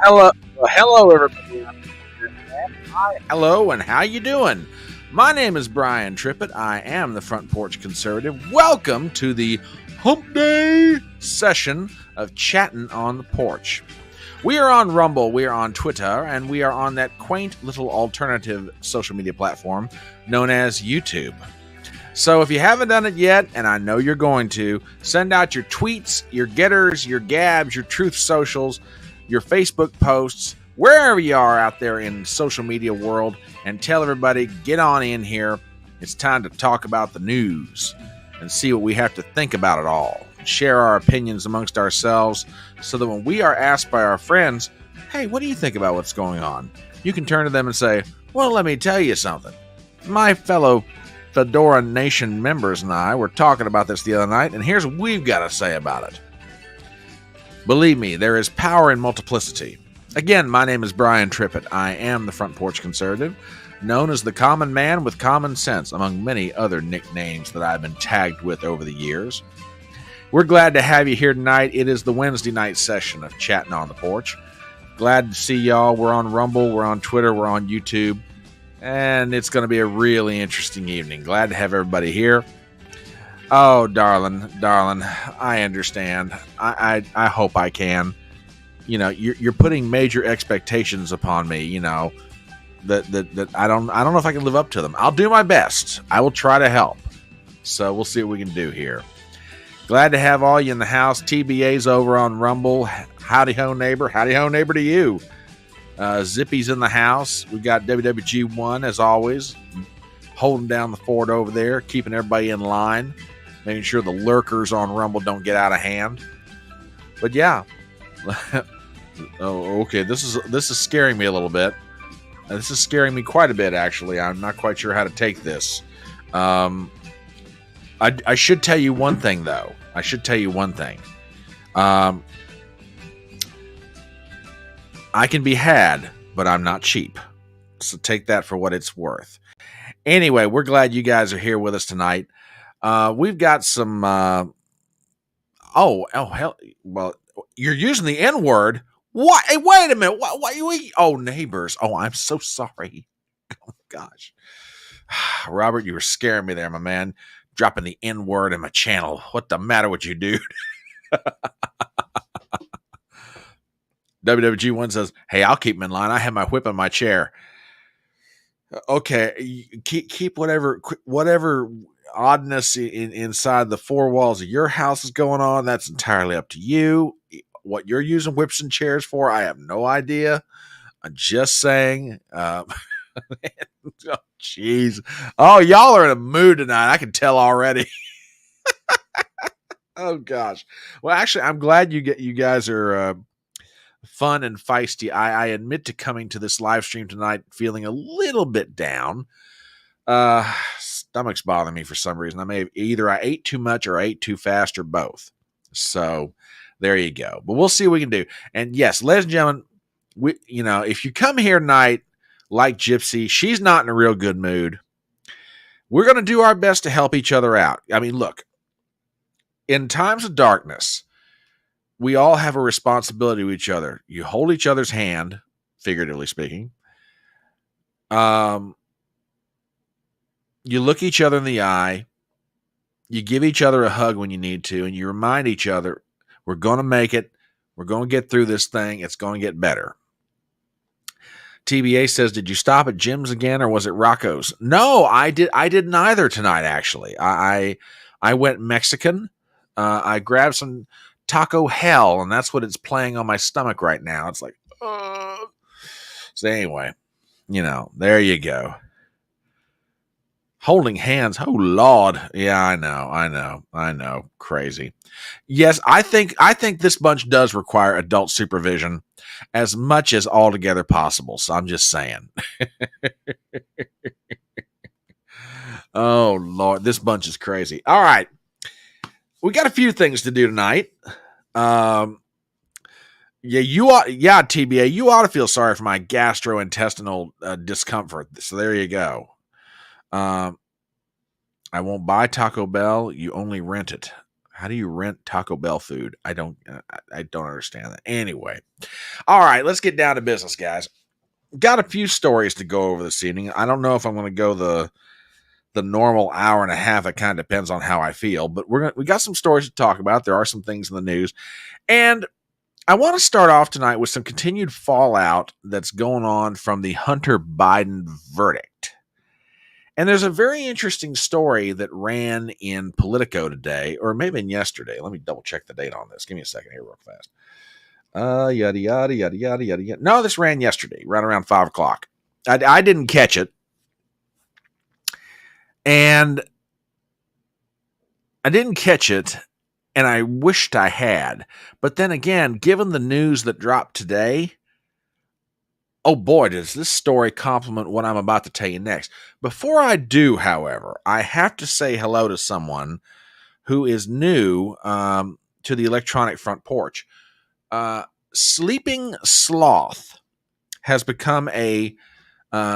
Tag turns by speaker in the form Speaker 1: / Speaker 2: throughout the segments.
Speaker 1: Hello, everybody. Hi, hello, and how you doing? My name is Brian Trippett. I am the Front Porch Conservative. Welcome to the Hump Day session of Chattin on the Porch. We are on Rumble, we are on Twitter, and we are on that quaint little alternative social media platform known as YouTube. So if you haven't done it yet, and I know you're going to, send out your tweets, your getters, your gabs, your truth socials, your Facebook posts, wherever you are out there in social media world, and tell everybody, get on in here. It's time to talk about the news and see what we have to think about it all. Share our opinions amongst ourselves so that when we are asked by our friends, hey, what do you think about what's going on? You can turn to them and say, well, let me tell you something. My fellow Fedora Nation members and I were talking about this the other night, and here's what we've got to say about it. Believe me, there is power in multiplicity. Again, my name is Brian Trippett. I am the Front Porch Conservative, known as the common man with common sense, among many other nicknames that I've been tagged with over the years. We're glad to have you here tonight. It is the Wednesday night session of Chattin' on the Porch. Glad to see y'all. We're on Rumble, we're on Twitter, we're on YouTube, and it's going to be a really interesting evening. Glad to have everybody here. Oh, darling, I understand. I hope I can. You know, you're putting major expectations upon me. You know, that I don't know if I can live up to them. I'll do my best. I will try to help. So we'll see what we can do here. Glad to have all you in the house. TBA's over on Rumble. Howdy ho, neighbor. Howdy ho, neighbor to you. Zippy's in the house. We got WWG1 as always, holding down the fort over there, keeping everybody in line, making sure the lurkers on Rumble don't get out of hand. But yeah. Oh, okay. This is scaring me a little bit. This is scaring me quite a bit, actually. I'm not quite sure how to take this. I should tell you one thing, though. I can be had, but I'm not cheap. So take that for what it's worth. Anyway, we're glad you guys are here with us tonight. We've got some... hell... Well, you're using the N-word. What? Hey, wait a minute. What? Oh, neighbors. Oh, I'm so sorry. Oh, gosh. Robert, you were scaring me there, my man. Dropping the N-word in my channel. What the matter with you, dude? WWG1 says, hey, I'll keep him in line. I have my whip in my chair. Okay, keep whatever oddness inside the four walls of your house is going on. That's entirely up to you. What you're using whips and chairs for, I have no idea. I'm just saying. Oh, jeez. Oh, y'all are in a mood tonight. I can tell already. Oh, gosh. Well, actually, I'm glad you guys are fun and feisty. I admit to coming to this live stream tonight feeling a little bit down. Stomach's bothering me for some reason. I ate too much or I ate too fast or both. So there you go. But we'll see what we can do. And yes, ladies and gentlemen, if you come here tonight like Gypsy, she's not in a real good mood. We're going to do our best to help each other out. I mean, look, in times of darkness, we all have a responsibility to each other. You hold each other's hand, figuratively speaking. You look each other in the eye. You give each other a hug when you need to, and you remind each other, we're going to make it. We're going to get through this thing. It's going to get better. TBA says, did you stop at Jim's again, or was it Rocco's? No, I did neither tonight, actually. I went Mexican. I grabbed some Taco Hell, and that's what it's playing on my stomach right now. It's like, So anyway, there you go. Holding hands. Oh, Lord. Yeah, I know. Crazy. Yes, I think this bunch does require adult supervision as much as altogether possible. So I'm just saying. Oh, Lord. This bunch is crazy. All right. We got a few things to do tonight. TBA, you ought to feel sorry for my gastrointestinal discomfort. So there you go. I won't buy Taco Bell. You only rent it. How do you rent Taco Bell food? I don't understand that. Anyway, all right, let's get down to business, guys. Got a few stories to go over this evening. I don't know if I'm going to go the normal hour and a half. It kind of depends on how I feel, but we got some stories to talk about. There are some things in the news, and I want to start off tonight with some continued fallout that's going on from the Hunter Biden verdict. And there's a very interesting story that ran in Politico today, or maybe in yesterday. Let me double check the date on this. Give me a second here, real fast. Yada yada yada yada yada yada. No, this ran yesterday, right around 5 o'clock. I didn't catch it, and I wished I had. But then again, given the news that dropped today, oh boy, does this story complement what I'm about to tell you next. Before I do, however, I have to say hello to someone who is new to the electronic front porch. Sleeping Sloth has become a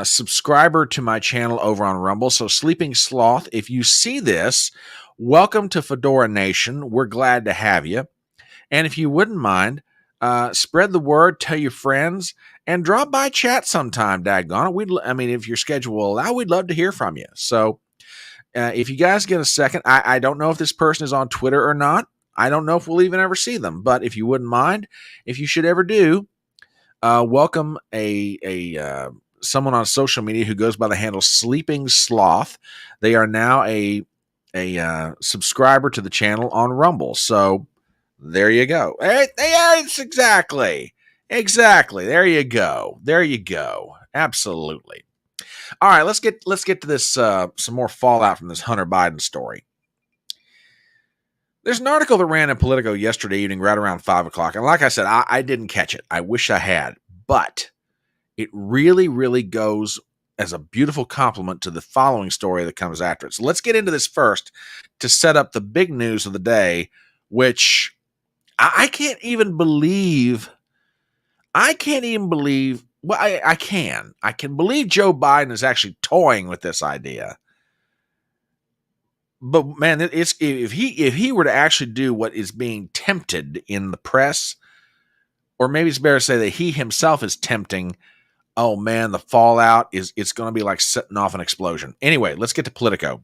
Speaker 1: subscriber to my channel over on Rumble. So Sleeping Sloth, if you see this, welcome to Fedora Nation. We're glad to have you. And if you wouldn't mind, spread the word, tell your friends, and drop by chat sometime, daggone it. If your schedule will allow, we'd love to hear from you. So if you guys get a second, I don't know if this person is on Twitter or not. I don't know if we'll even ever see them. But if you wouldn't mind, if you should ever do, welcome someone on social media who goes by the handle Sleeping Sloth. They are now a subscriber to the channel on Rumble. So there you go. It's exactly. There you go. Absolutely. All right, let's get to this some more fallout from this Hunter Biden story. There's an article that ran in Politico yesterday evening right around 5 o'clock. And like I said, I didn't catch it. I wish I had. But it really, really goes as a beautiful compliment to the following story that comes after it. So let's get into this first to set up the big news of the day, which I can't even believe. Well, I can. I can believe Joe Biden is actually toying with this idea. But man, if he were to actually do what is being tempted in the press, or maybe it's better to say that he himself is tempting, oh man, the fallout it's going to be like setting off an explosion. Anyway, let's get to Politico.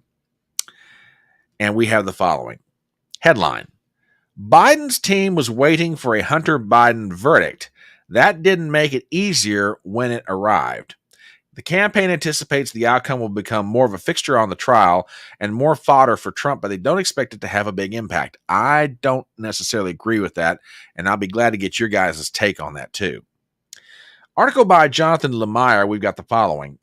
Speaker 1: And we have the following. Headline: Biden's team was waiting for a Hunter Biden verdict. That didn't make it easier when it arrived. The campaign anticipates the outcome will become more of a fixture on the trial and more fodder for Trump, but they don't expect it to have a big impact. I don't necessarily agree with that, and I'll be glad to get your guys' take on that too. Article by Jonathan Lemire, we've got the following.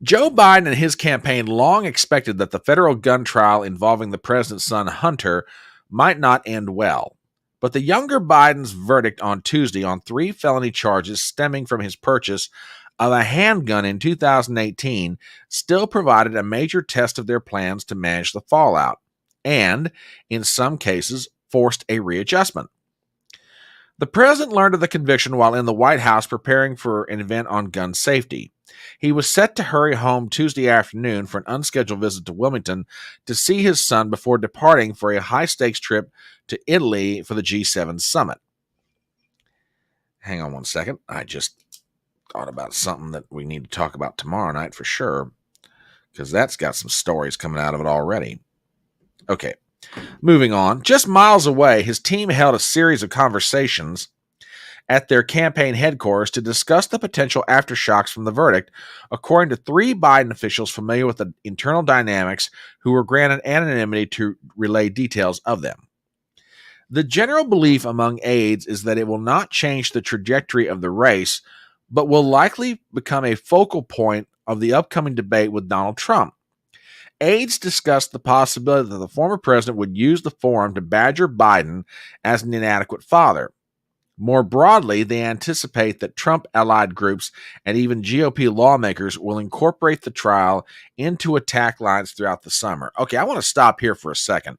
Speaker 1: Joe Biden and his campaign long expected that the federal gun trial involving the president's son Hunter might not end well. But the younger Biden's verdict on Tuesday on 3 felony charges stemming from his purchase of a handgun in 2018 still provided a major test of their plans to manage the fallout, and, in some cases, forced a readjustment. The president learned of the conviction while in the White House preparing for an event on gun safety. He was set to hurry home Tuesday afternoon for an unscheduled visit to Wilmington to see his son before departing for a high-stakes trip to Italy for the G7 summit. Hang on one second. I just thought about something that we need to talk about tomorrow night for sure, because that's got some stories coming out of it already. Okay, moving on. Just miles away, his team held a series of conversations at their campaign headquarters to discuss the potential aftershocks from the verdict, according to 3 Biden officials familiar with the internal dynamics who were granted anonymity to relay details of them. The general belief among aides is that it will not change the trajectory of the race, but will likely become a focal point of the upcoming debate with Donald Trump. Aides discussed the possibility that the former president would use the forum to badger Biden as an inadequate father. More broadly, they anticipate that Trump-allied groups and even GOP lawmakers will incorporate the trial into attack lines throughout the summer. Okay, I want to stop here for a second.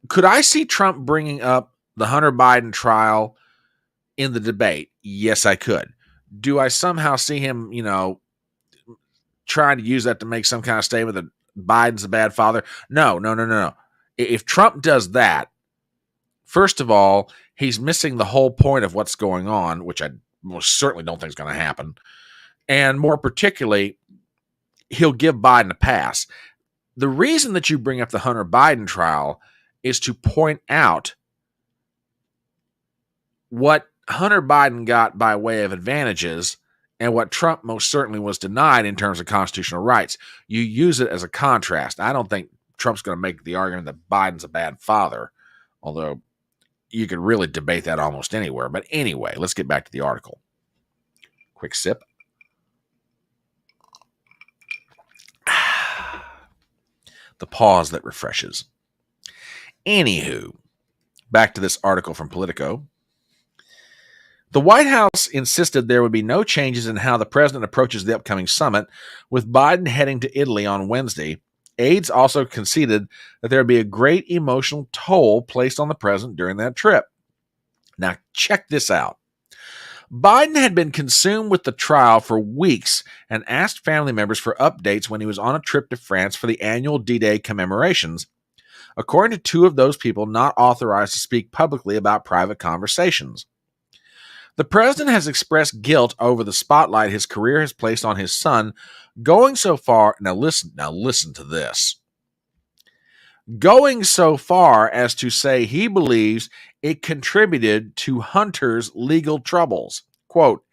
Speaker 1: Could I see Trump bringing up the Hunter Biden trial in the debate? Yes, I could. Do I somehow see him, trying to use that to make some kind of statement that Biden's a bad father. No. If Trump does that, first of all, he's missing the whole point of what's going on, which I most certainly don't think is going to happen. And more particularly, he'll give Biden a pass. The reason that you bring up the Hunter Biden trial is to point out what Hunter Biden got by way of advantages and what Trump most certainly was denied in terms of constitutional rights. You use it as a contrast. I don't think Trump's going to make the argument that Biden's a bad father, although you could really debate that almost anywhere. But anyway, let's get back to the article. Quick sip. The pause that refreshes. Anywho, back to this article from Politico. The White House insisted there would be no changes in how the president approaches the upcoming summit, with Biden heading to Italy on Wednesday. Aides also conceded that there would be a great emotional toll placed on the president during that trip. Now, check this out. Biden had been consumed with the trial for weeks and asked family members for updates when he was on a trip to France for the annual D-Day commemorations, according to two of those people not authorized to speak publicly about private conversations. The president has expressed guilt over the spotlight his career has placed on his son, going so far, now listen to this, going so far as to say he believes it contributed to Hunter's legal troubles. Quote,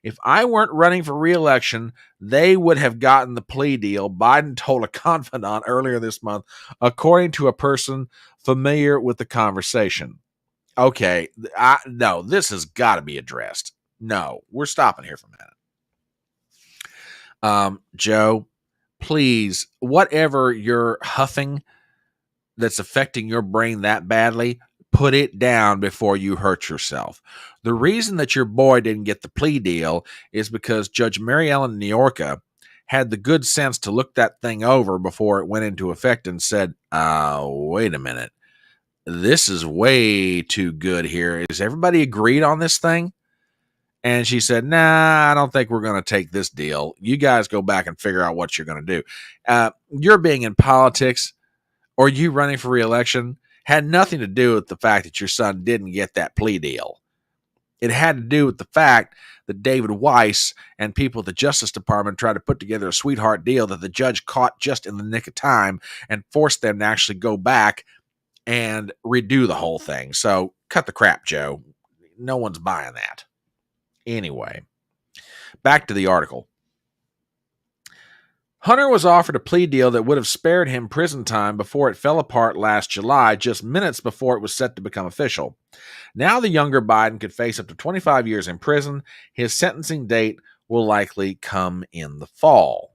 Speaker 1: "If I weren't running for re-election, they would have gotten the plea deal," Biden told a confidant earlier this month, according to a person familiar with the conversation. Okay, no, this has got to be addressed. No, we're stopping here for a minute. Joe, please, whatever you're huffing that's affecting your brain that badly, put it down before you hurt yourself. The reason that your boy didn't get the plea deal is because Judge Mary Ellen Niorca had the good sense to look that thing over before it went into effect and said, wait a minute. This is way too good here. Is everybody agreed on this thing? And she said, nah, I don't think we're going to take this deal. You guys go back and figure out what you're going to do. Your being in politics or you running for re-election had nothing to do with the fact that your son didn't get that plea deal. It had to do with the fact that David Weiss and people at the Justice Department tried to put together a sweetheart deal that the judge caught just in the nick of time and forced them to actually go back and redo the whole thing. So cut the crap, Joe. No one's buying that. Anyway, back to the article. Hunter was offered a plea deal that would have spared him prison time before it fell apart last July, just minutes before it was set to become official. Now the younger Biden could face up to 25 years in prison. His sentencing date will likely come in the fall.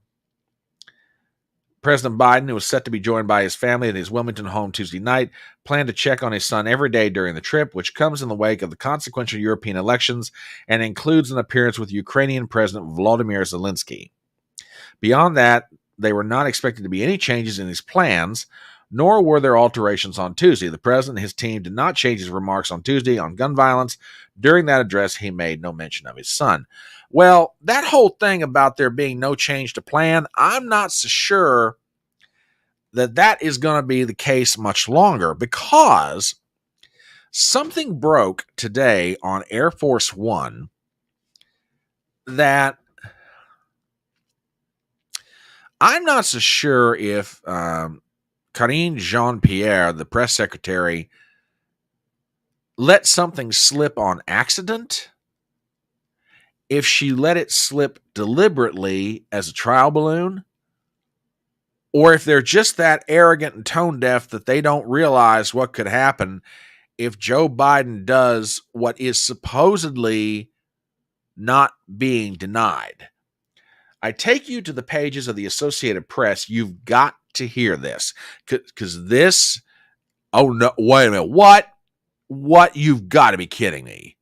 Speaker 1: President Biden, who was set to be joined by his family at his Wilmington home Tuesday night, planned to check on his son every day during the trip, which comes in the wake of the consequential European elections and includes an appearance with Ukrainian President Volodymyr Zelensky. Beyond that, there were not expected to be any changes in his plans, nor were there alterations on Tuesday. The president and his team did not change his remarks on Tuesday on gun violence. During that address, he made no mention of his son. Well, that whole thing about there being no change to plan, I'm not so sure that that is going to be the case much longer, because something broke today on Air Force One that I'm not so sure if Karine Jean-Pierre, the press secretary, let something slip on accident, if she let it slip deliberately as a trial balloon, or if they're just that arrogant and tone deaf that they don't realize what could happen if Joe Biden does what is supposedly not being denied. I take you to the pages of the Associated Press. You've got to hear this, because this, oh no, wait a minute, what, you've got to be kidding me.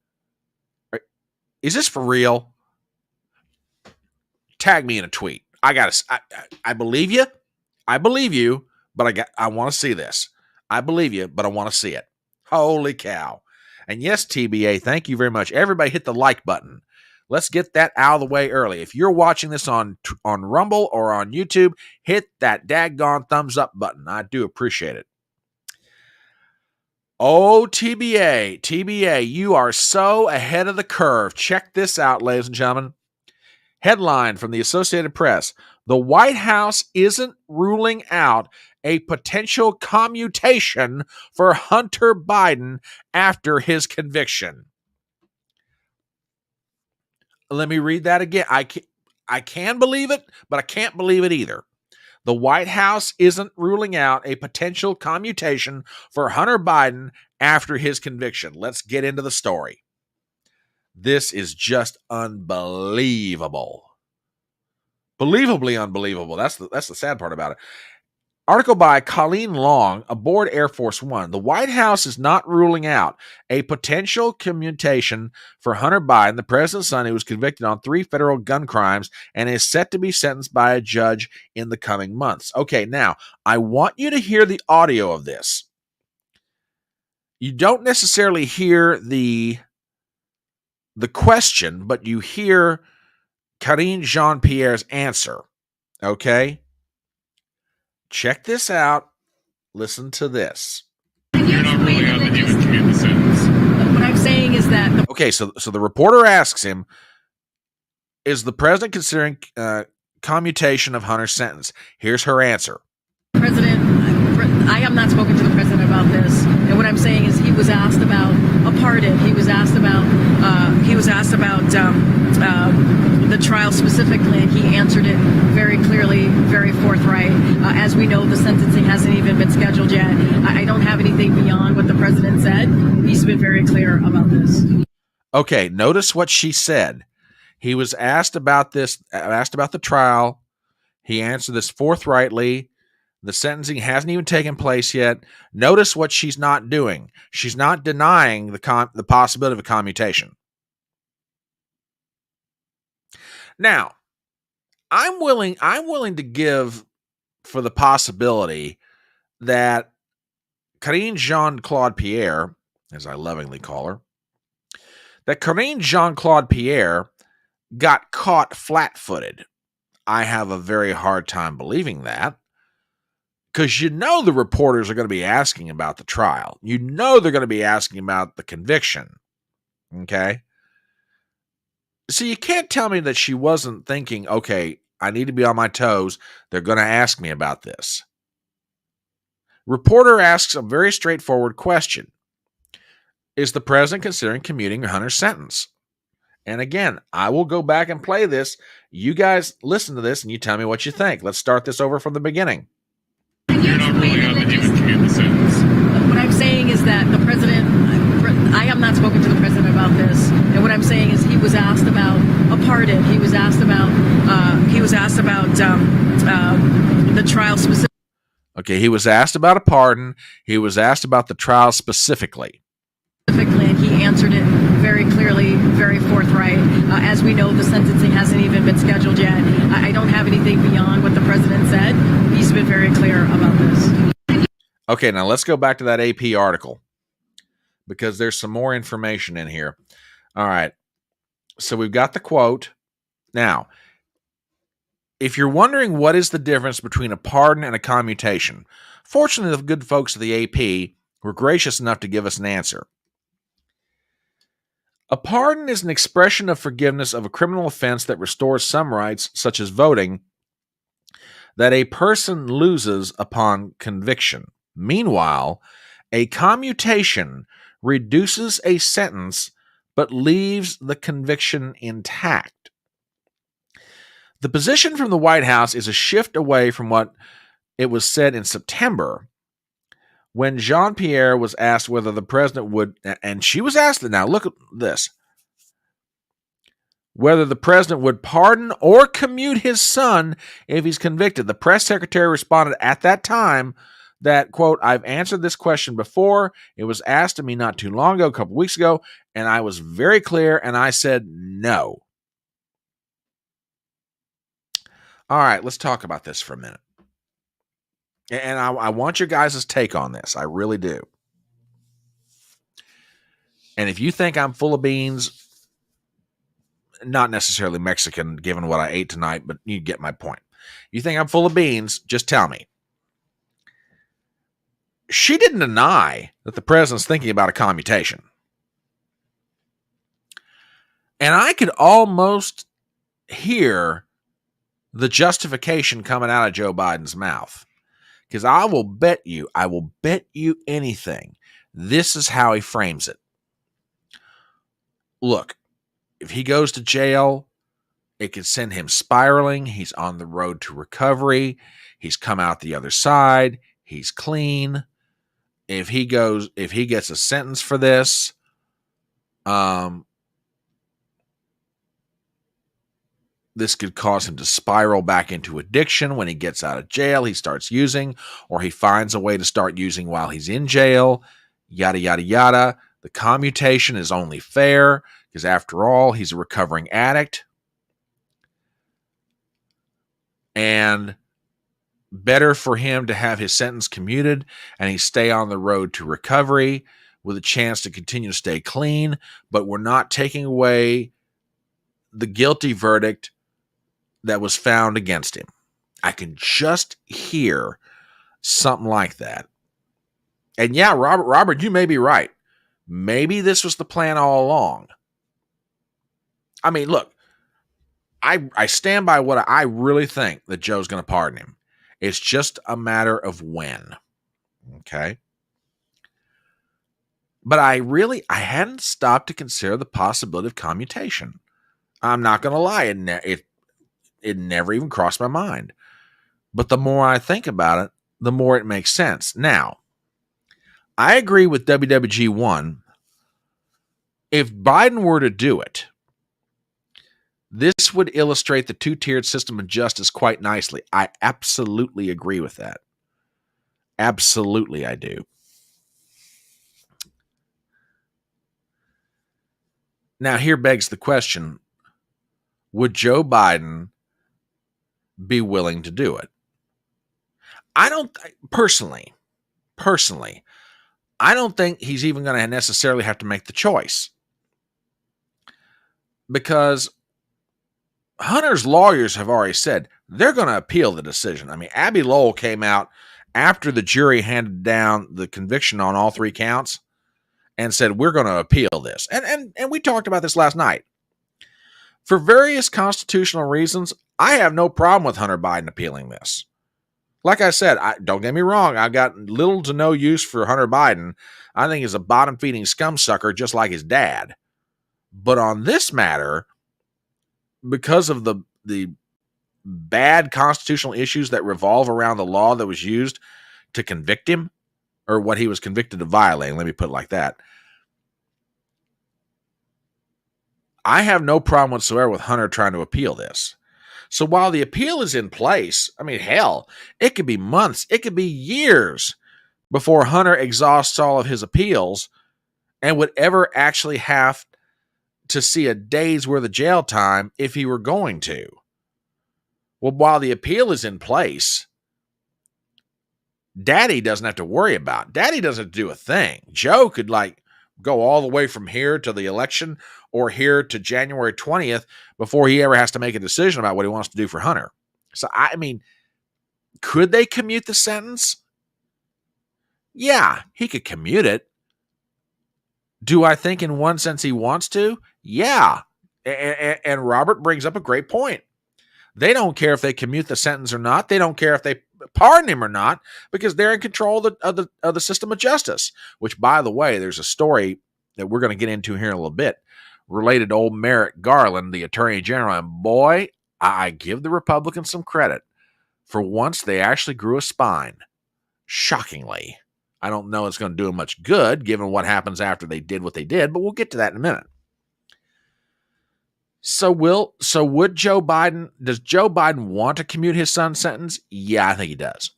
Speaker 1: Is this for real? Tag me in a tweet. I believe you. I believe you, but I want to see this. I believe you, but I want to see it. Holy cow. And yes, TBA, thank you very much. Everybody hit the like button. Let's get that out of the way early. If you're watching this on Rumble or on YouTube, hit that daggone thumbs up button. I do appreciate it. Oh, TBA, you are so ahead of the curve. Check this out, ladies and gentlemen. Headline from the Associated Press: the White House isn't ruling out a potential commutation for Hunter Biden after his conviction. Let me read that again. I can believe it, but I can't believe it either. The White House isn't ruling out a potential commutation for Hunter Biden after his conviction. Let's get into the story. This is just unbelievable. Believably unbelievable. That's the sad part about it. Article by Colleen Long aboard Air Force One. The White House is not ruling out a potential commutation for Hunter Biden, the president's son, who was convicted on 3 federal gun crimes and is set to be sentenced by a judge in the coming months. Okay, now, I want you to hear the audio of this. You don't necessarily hear the question, but you hear Karine Jean-Pierre's answer. Okay? Check this out. Listen to this.
Speaker 2: You're not ruling out that you would commute the sentence. What I'm saying is that...
Speaker 1: Okay, so the reporter asks him, is the president considering commutation of Hunter's sentence? Here's her answer.
Speaker 2: I have not spoken to the president about this, and what I'm saying is he was asked about a pardon. He was asked about the trial specifically, and he answered it very clearly, very forthright. As we know, the sentencing hasn't even been scheduled yet. I don't have anything beyond what the president said. He's been very clear about this.
Speaker 1: Okay, notice what she said. He was asked about the trial. He answered this forthrightly. The sentencing hasn't even taken place yet. Notice what she's not doing. She's not denying the possibility of a commutation. Now, I'm willing to give for the possibility that Karine Jean-Claude Pierre, as I lovingly call her, that Karine Jean-Claude Pierre got caught flat-footed. I have a very hard time believing that, because you know the reporters are going to be asking about the trial. You know they're going to be asking about the conviction. Okay? So you can't tell me that she wasn't thinking, okay, I need to be on my toes. They're going to ask me about this. Reporter asks a very straightforward question. Is the president considering commuting Hunter's sentence? And again, I will go back and play this. You guys listen to this and you tell me what you think. Let's start this over from the beginning.
Speaker 2: You're not ruling out that you would commute the sentence. What I'm saying is that the president... I have not spoken to the president about this, and what I'm saying is he was asked about a pardon. He was asked about the trial specifically.
Speaker 1: Okay, he was asked about a pardon. He was asked about the trial specifically.
Speaker 2: And he answered it very clearly, very forthright. As we know, the sentencing hasn't even been scheduled yet. I don't have anything beyond what the president said. He's been very clear about this.
Speaker 1: Okay, now let's go back to that AP article, because there's some more information in here. All right. So we've got the quote. Now, if you're wondering what is the difference between a pardon and a commutation, fortunately, the good folks of the AP were gracious enough to give us an answer. A pardon is an expression of forgiveness of a criminal offense that restores some rights, such as voting, that a person loses upon conviction. Meanwhile, a commutation reduces a sentence but leaves the conviction intact. The position from the White House is a shift away from what it was said in September when Jean-Pierre was asked whether the president would, and she was asked it now, look at this, whether the president would pardon or commute his son if he's convicted. The press secretary responded at that time that, quote, I've answered this question before. It was asked of me not too long ago, a couple weeks ago, and I was very clear, and I said no. All right, let's talk about this for a minute. And I want your guys' take on this. I really do. And if you think I'm full of beans, not necessarily Mexican, given what I ate tonight, but you get my point. You think I'm full of beans? Just tell me. She didn't deny that the president's thinking about a commutation. And I could almost hear the justification coming out of Joe Biden's mouth. Because I will bet you anything, this is how he frames it. Look, if he goes to jail, it could send him spiraling. He's on the road to recovery. He's come out the other side. He's clean. If he gets a sentence for this, this could cause him to spiral back into addiction. When he gets out of jail, he starts using, or he finds a way to start using while he's in jail, yada, yada, yada. The commutation is only fair because, after all, he's a recovering addict. And better for him to have his sentence commuted and he stay on the road to recovery with a chance to continue to stay clean, but we're not taking away the guilty verdict that was found against him. I can just hear something like that. And yeah, Robert, you may be right. Maybe this was the plan all along. I mean, look, I stand by what I really think that Joe's going to pardon him. It's just a matter of when. Okay? But I hadn't stopped to consider the possibility of commutation. I'm not going to lie. It never even crossed my mind. But the more I think about it, the more it makes sense. Now, I agree with WWG1. If Biden were to do it, this would illustrate the two-tiered system of justice quite nicely. I absolutely agree with that. Absolutely, I do. Now, here begs the question, would Joe Biden be willing to do it? I don't, personally, I don't think he's even going to necessarily have to make the choice. Because Hunter's lawyers have already said they're going to appeal the decision. I mean, Abby Lowell came out after the jury handed down the conviction on all three counts and said, we're going to appeal this. And we talked about this last night. For various constitutional reasons, I have no problem with Hunter Biden appealing this. Like I said, don't get me wrong, I've got little to no use for Hunter Biden. I think he's a bottom-feeding scumsucker just like his dad. But on this matter, because of the bad constitutional issues that revolve around the law that was used to convict him, or what he was convicted of violating, let me put it like that, I have no problem whatsoever with Hunter trying to appeal this. So while the appeal is in place, I mean, hell, it could be months, it could be years before Hunter exhausts all of his appeals and would ever actually have to see a day's worth of jail time if he were going to. Well, while the appeal is in place, Daddy doesn't have to worry about it. Daddy doesn't have to do a thing. Joe could go all the way from here to the election or here to January 20th before he ever has to make a decision about what he wants to do for Hunter. So, I mean, could they commute the sentence? Yeah, he could commute it. Do I think in one sense he wants to? Yeah. And Robert brings up a great point. They don't care if they commute the sentence or not. They don't care if they pardon him or not, because they're in control of the system of justice, which, by the way, there's a story that we're going to get into here in a little bit related to old Merrick Garland, the Attorney General. And boy, I give the Republicans some credit. For once, they actually grew a spine. Shockingly. I don't know it's going to do them much good, given what happens after they did what they did, but we'll get to that in a minute. So would Joe Biden, does Joe Biden want to commute his son's sentence? Yeah, I think he does.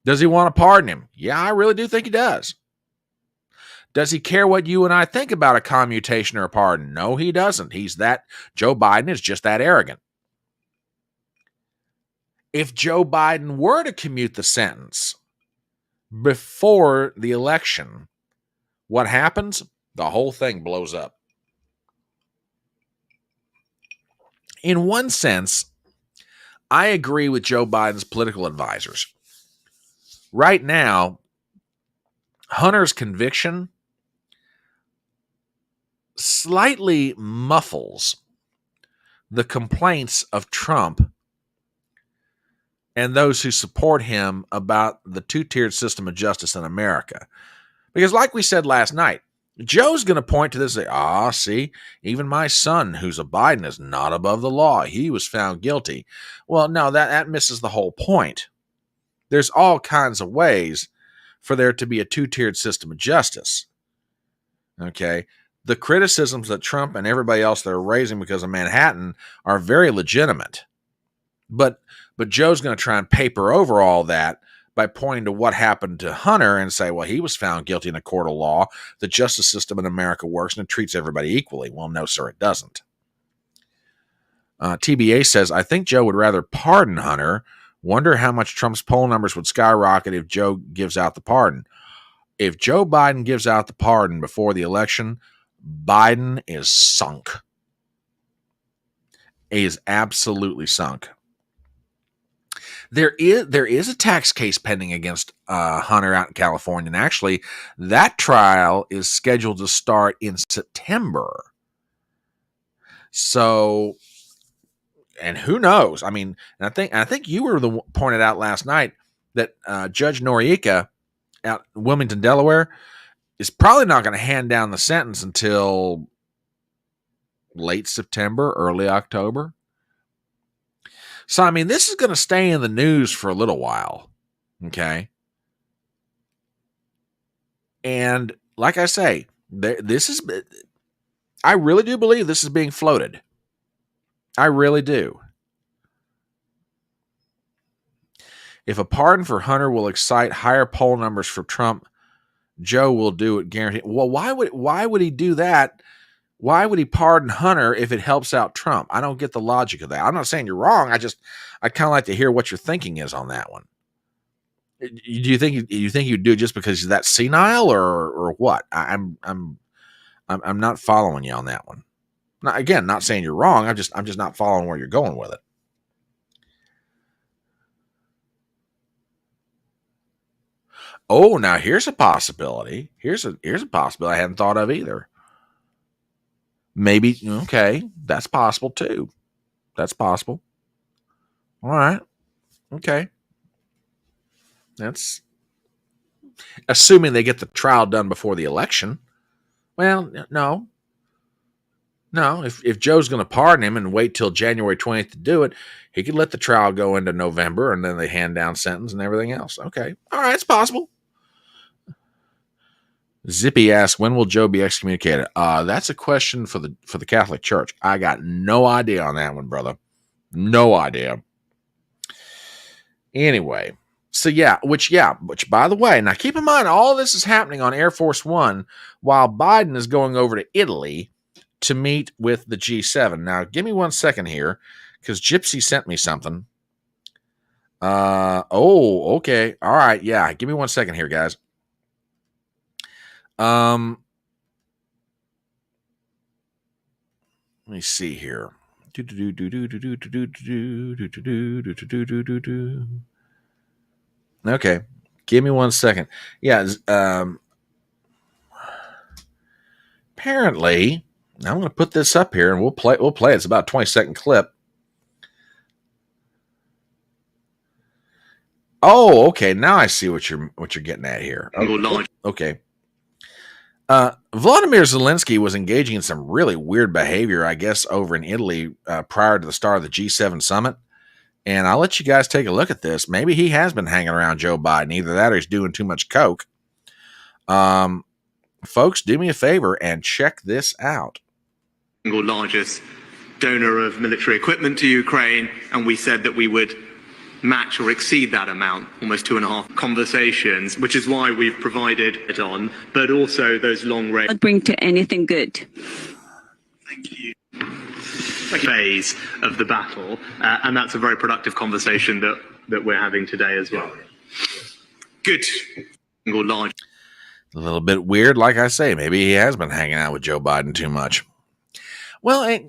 Speaker 1: Does he want to pardon him? Yeah, I really do think he does. Does he care what you and I think about a commutation or a pardon? No, he doesn't. Joe Biden is just that arrogant. If Joe Biden were to commute the sentence before the election, what happens? The whole thing blows up. In one sense, I agree with Joe Biden's political advisors. Right now, Hunter's conviction slightly muffles the complaints of Trump and those who support him about the two-tiered system of justice in America. Because like we said last night, Joe's going to point to this and say, see, even my son, who's a Biden, is not above the law. He was found guilty. Well, no, that misses the whole point. There's all kinds of ways for there to be a two-tiered system of justice. Okay? The criticisms that Trump and everybody else that are raising because of Manhattan are very legitimate. But Joe's going to try and paper over all that by pointing to what happened to Hunter and say, well, he was found guilty in a court of law. The justice system in America works and it treats everybody equally. Well, no, sir, it doesn't. TBA says, I think Joe would rather pardon Hunter. Wonder how much Trump's poll numbers would skyrocket if Joe gives out the pardon. If Joe Biden gives out the pardon before the election, Biden is sunk. He is absolutely sunk. There is a tax case pending against Hunter out in California, and actually, that trial is scheduled to start in September. So, and who knows? I mean, and I think you were the pointed out last night that Judge Noriega out in Wilmington, Delaware, is probably not going to hand down the sentence until late September, early October. So, I mean, this is going to stay in the news for a little while, okay? And like I say, I really do believe this is being floated. I really do. If a pardon for Hunter will excite higher poll numbers for Trump, Joe will do it, guaranteed. Well, why would he do that? Why would he pardon Hunter if it helps out Trump? I don't get the logic of that. I'm not saying you're wrong. I'd kind of like to hear what your thinking is on that one. Do you think you'd do it just because he's that senile or what? I'm not following you on that one. Again, not saying you're wrong. I'm just not following where you're going with it. Oh, now here's a possibility. Here's a possibility I hadn't thought of either. Maybe, okay, that's possible too. That's possible. All right. Okay. That's assuming they get the trial done before the election. Well, no. If Joe's going to pardon him and wait till January 20th to do it, he could let the trial go into November and then they hand down sentence and everything else. Okay. All right. It's possible. Zippy asks, when will Joe be excommunicated? That's a question for the Catholic Church. I got no idea on that one, brother. No idea. Anyway, so which by the way, now keep in mind, all this is happening on Air Force One while Biden is going over to Italy to meet with the G7. Now, give me 1 second here, because Gypsy sent me something. Okay. All right. Yeah. Give me 1 second here, guys. Let me see here. Okay, give me 1 second. Yeah, apparently, I'm going to put this up here and we'll play. It's about a 20-second clip. Oh, okay. Now I see what you're getting at here. Okay. Vladimir Zelensky was engaging in some really weird behavior, I guess, over in Italy prior to the start of the G7 summit. And I'll let you guys take a look at this. Maybe he has been hanging around Joe Biden. Either that or he's doing too much coke. Folks, do me a favor and check this out.
Speaker 3: Single largest donor of military equipment to Ukraine, and we said that we would match or exceed that amount, almost 2.5 conversations, which is why we've provided it on, but also those long range.
Speaker 4: Not bring to anything good.
Speaker 3: Thank you. Phase of the battle, and that's a very productive conversation that we're having today as well. Good.
Speaker 1: A little bit weird, like I say. Maybe he has been hanging out with Joe Biden too much. Well,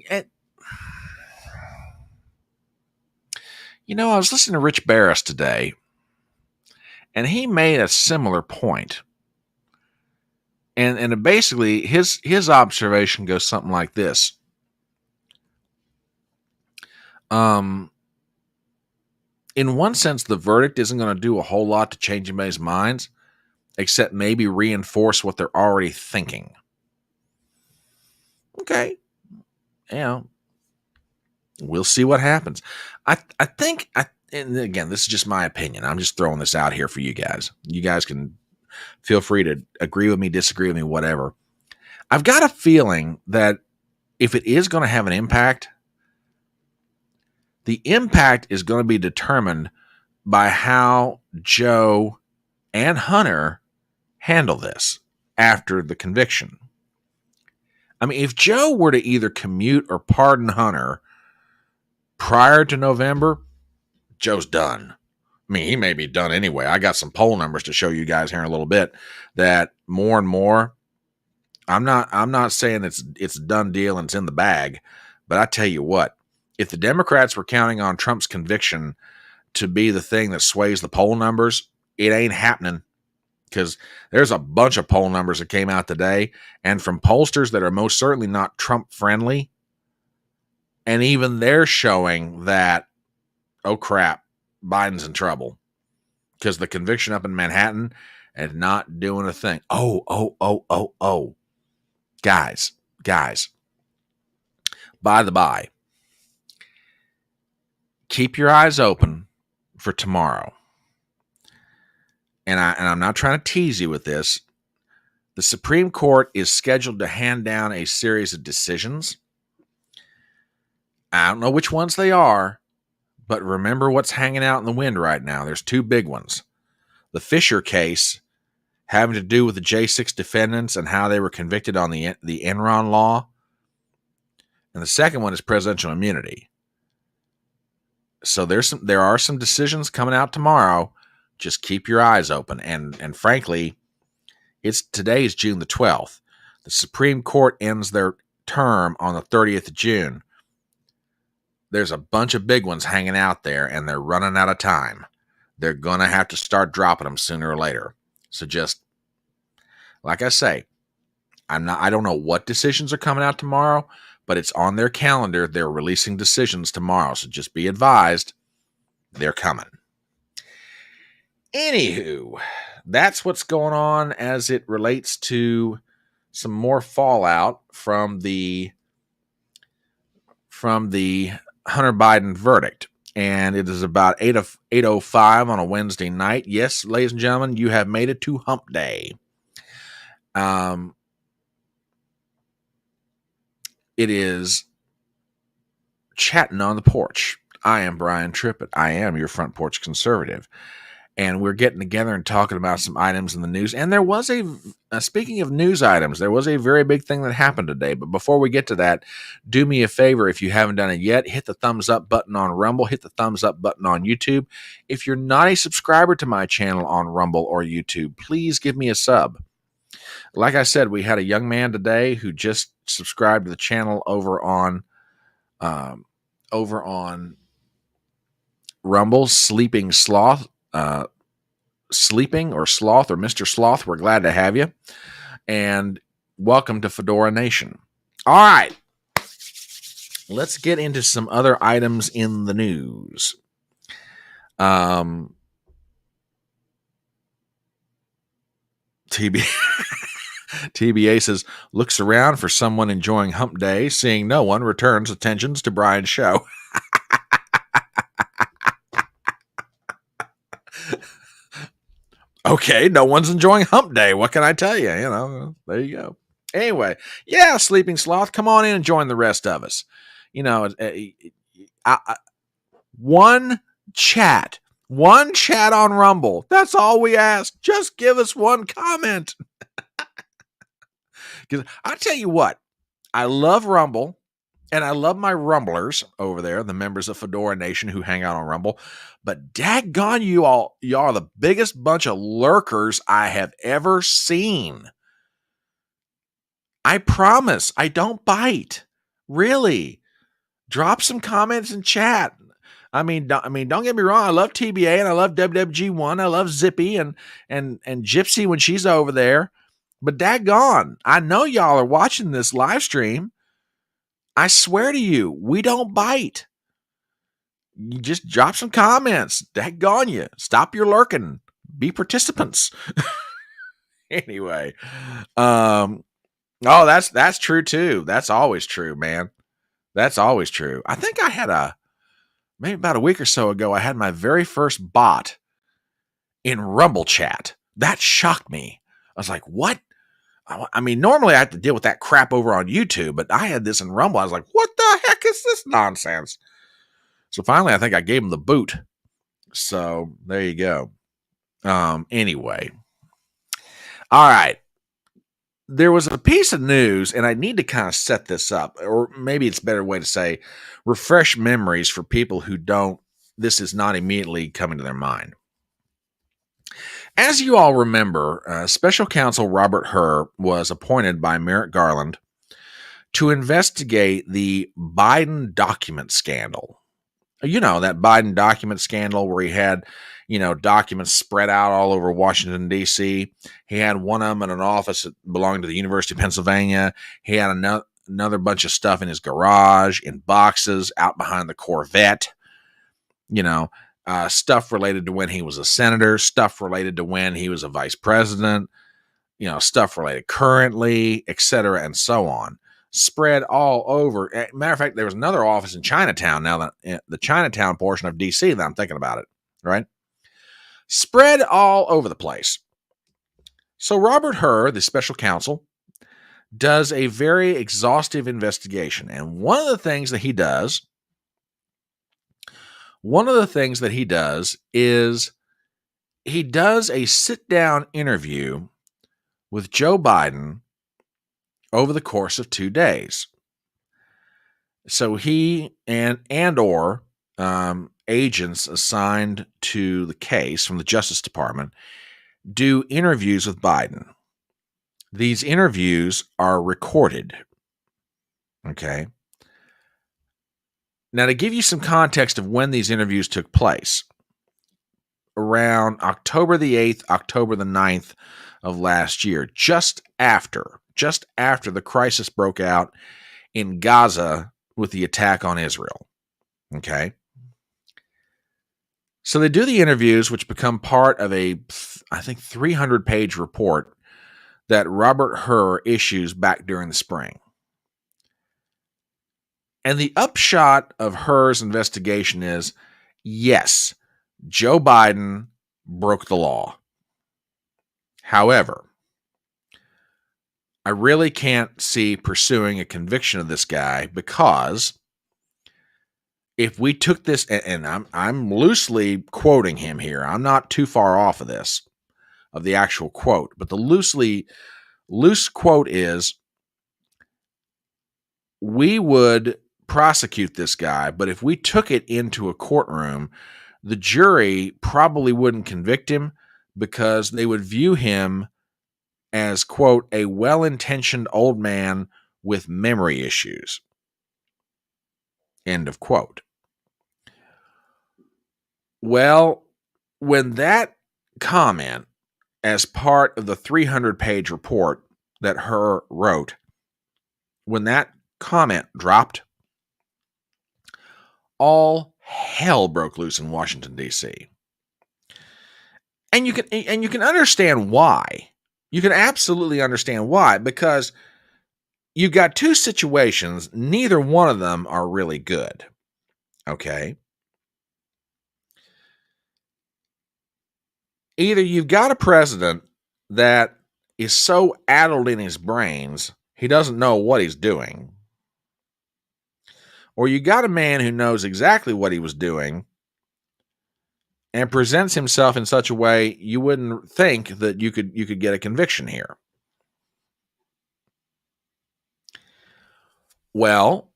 Speaker 1: I was listening to Rich Barris today, and he made a similar point. And basically, his observation goes something like this. In one sense, the verdict isn't going to do a whole lot to change anybody's minds, except maybe reinforce what they're already thinking. Okay. We'll see what happens. I think, and again, this is just my opinion. I'm just throwing this out here for you guys. You guys can feel free to agree with me, disagree with me, whatever. I've got a feeling that if it is going to have an impact, the impact is going to be determined by how Joe and Hunter handle this after the conviction. I mean, if Joe were to either commute or pardon Hunter prior to November, Joe's done. I mean, he may be done anyway. I got some poll numbers to show you guys here in a little bit that more and more, I'm not saying it's a done deal and it's in the bag, but I tell you what, if the Democrats were counting on Trump's conviction to be the thing that sways the poll numbers, it ain't happening, because there's a bunch of poll numbers that came out today, and from pollsters that are most certainly not Trump friendly, and even they're showing that, oh crap, Biden's in trouble because the conviction up in Manhattan and not doing a thing. Oh. Guys, by the by, keep your eyes open for tomorrow. And I'm not trying to tease you with this. The Supreme Court is scheduled to hand down a series of decisions. I don't know which ones they are, but remember what's hanging out in the wind right now. There's two big ones. The Fisher case, having to do with the J6 defendants and how they were convicted on the Enron law. And the second one is presidential immunity. So there are some decisions coming out tomorrow. Just keep your eyes open. And frankly, today's June the 12th. The Supreme Court ends their term on the 30th of June. There's a bunch of big ones hanging out there, and they're running out of time. They're going to have to start dropping them sooner or later. So just, like I say, I don't know what decisions are coming out tomorrow, but it's on their calendar. They're releasing decisions tomorrow. So just be advised, they're coming. Anywho, that's what's going on as it relates to some more fallout from the Hunter Biden verdict. And it is about 8:05 on a Wednesday night. Yes, ladies and gentlemen, you have made it to Hump Day. It is Chattin on the Porch. I am Brian Trippett. I am your front porch conservative. And we're getting together and talking about some items in the news. And there was speaking of news items, there was a very big thing that happened today. But before we get to that, do me a favor, if you haven't done it yet, hit the thumbs up button on Rumble, hit the thumbs up button on YouTube. If you're not a subscriber to my channel on Rumble or YouTube, please give me a sub. Like I said, we had a young man today who just subscribed to the channel over on Rumble, Sleeping Sloth. Sleeping or Sloth or Mr. Sloth, we're glad to have you. And welcome to Fedora Nation. All right. Let's get into some other items in the news. TBA says, looks around for someone enjoying Hump Day, seeing no one, returns attentions to Brian's show. Okay, no one's enjoying Hump Day. What can I tell you? There you go. Anyway, yeah, Sleeping Sloth, come on in and join the rest of us. One chat on Rumble. That's all we ask. Just give us one comment. Because I tell you what, I love Rumble, and I love my Rumblers over there, the members of Fedora Nation who hang out on Rumble. But daggone y'all are the biggest bunch of lurkers I have ever seen. I promise, I don't bite. Really. Drop some comments in chat. Don't get me wrong. I love TBA and I love WWG1. I love Zippy and Gypsy when she's over there. But daggone, I know y'all are watching this live stream. I swear to you, we don't bite. You just drop some comments. Daggone you. Stop your lurking. Be participants. Anyway. Oh, that's true too. That's always true, man. That's always true. I think I had maybe about a week or so ago, I had my very first bot in Rumble chat. That shocked me. I was like, what? I mean, normally I have to deal with that crap over on YouTube, but I had this in Rumble. I was like, what the heck is this nonsense? So finally, I think I gave him the boot. So there you go. Anyway. All right. There was a piece of news, and I need to kind of set this up, or maybe it's a better way to say refresh memories for people who this is not immediately coming to their mind. As you all remember, Special Counsel Robert Hur was appointed by Merrick Garland to investigate the Biden document scandal. You know, that Biden document scandal where he had, documents spread out all over Washington, D.C. He had one of them in an office that belonged to the University of Pennsylvania. He had another bunch of stuff in his garage, in boxes, out behind the Corvette. Stuff related to when he was a senator, stuff related to when he was a vice president, stuff related currently, etc., and so on. Spread all over. Matter of fact, there was another office in Chinatown, now that the Chinatown portion of D.C. that I'm thinking about it, right? Spread all over the place. So Robert Hur, the special counsel, does a very exhaustive investigation. And one of the things that he does is he does a sit-down interview with Joe Biden over the course of 2 days. So he and agents assigned to the case from the Justice Department do interviews with Biden. These interviews are recorded. Okay. Now, to give you some context of when these interviews took place, around October the 8th, October the 9th of last year, just after the crisis broke out in Gaza with the attack on Israel. Okay. So they do the interviews, which become part of a, I think, 300-page report that Robert Hur issues back during the spring. And the upshot of Hur's investigation is, yes, Joe Biden broke the law. However, I really can't see pursuing a conviction of this guy because if we took this, and I'm loosely quoting him here, I'm not too far off of this, of the actual quote, but the loose quote is, we would prosecute this guy, but if we took it into a courtroom, the jury probably wouldn't convict him because they would view him as, quote, a well-intentioned old man with memory issues. End of quote. Well, when that comment, as part of the 300-page report that Hur wrote, when that comment dropped, all hell broke loose in Washington, D.C. And you can understand why. You can absolutely understand why, because you've got two situations, neither one of them are really good. Okay? Either you've got a president that is so addled in his brains, he doesn't know what he's doing, or you got a man who knows exactly what he was doing and presents himself in such a way you wouldn't think that you could get a conviction here. Well,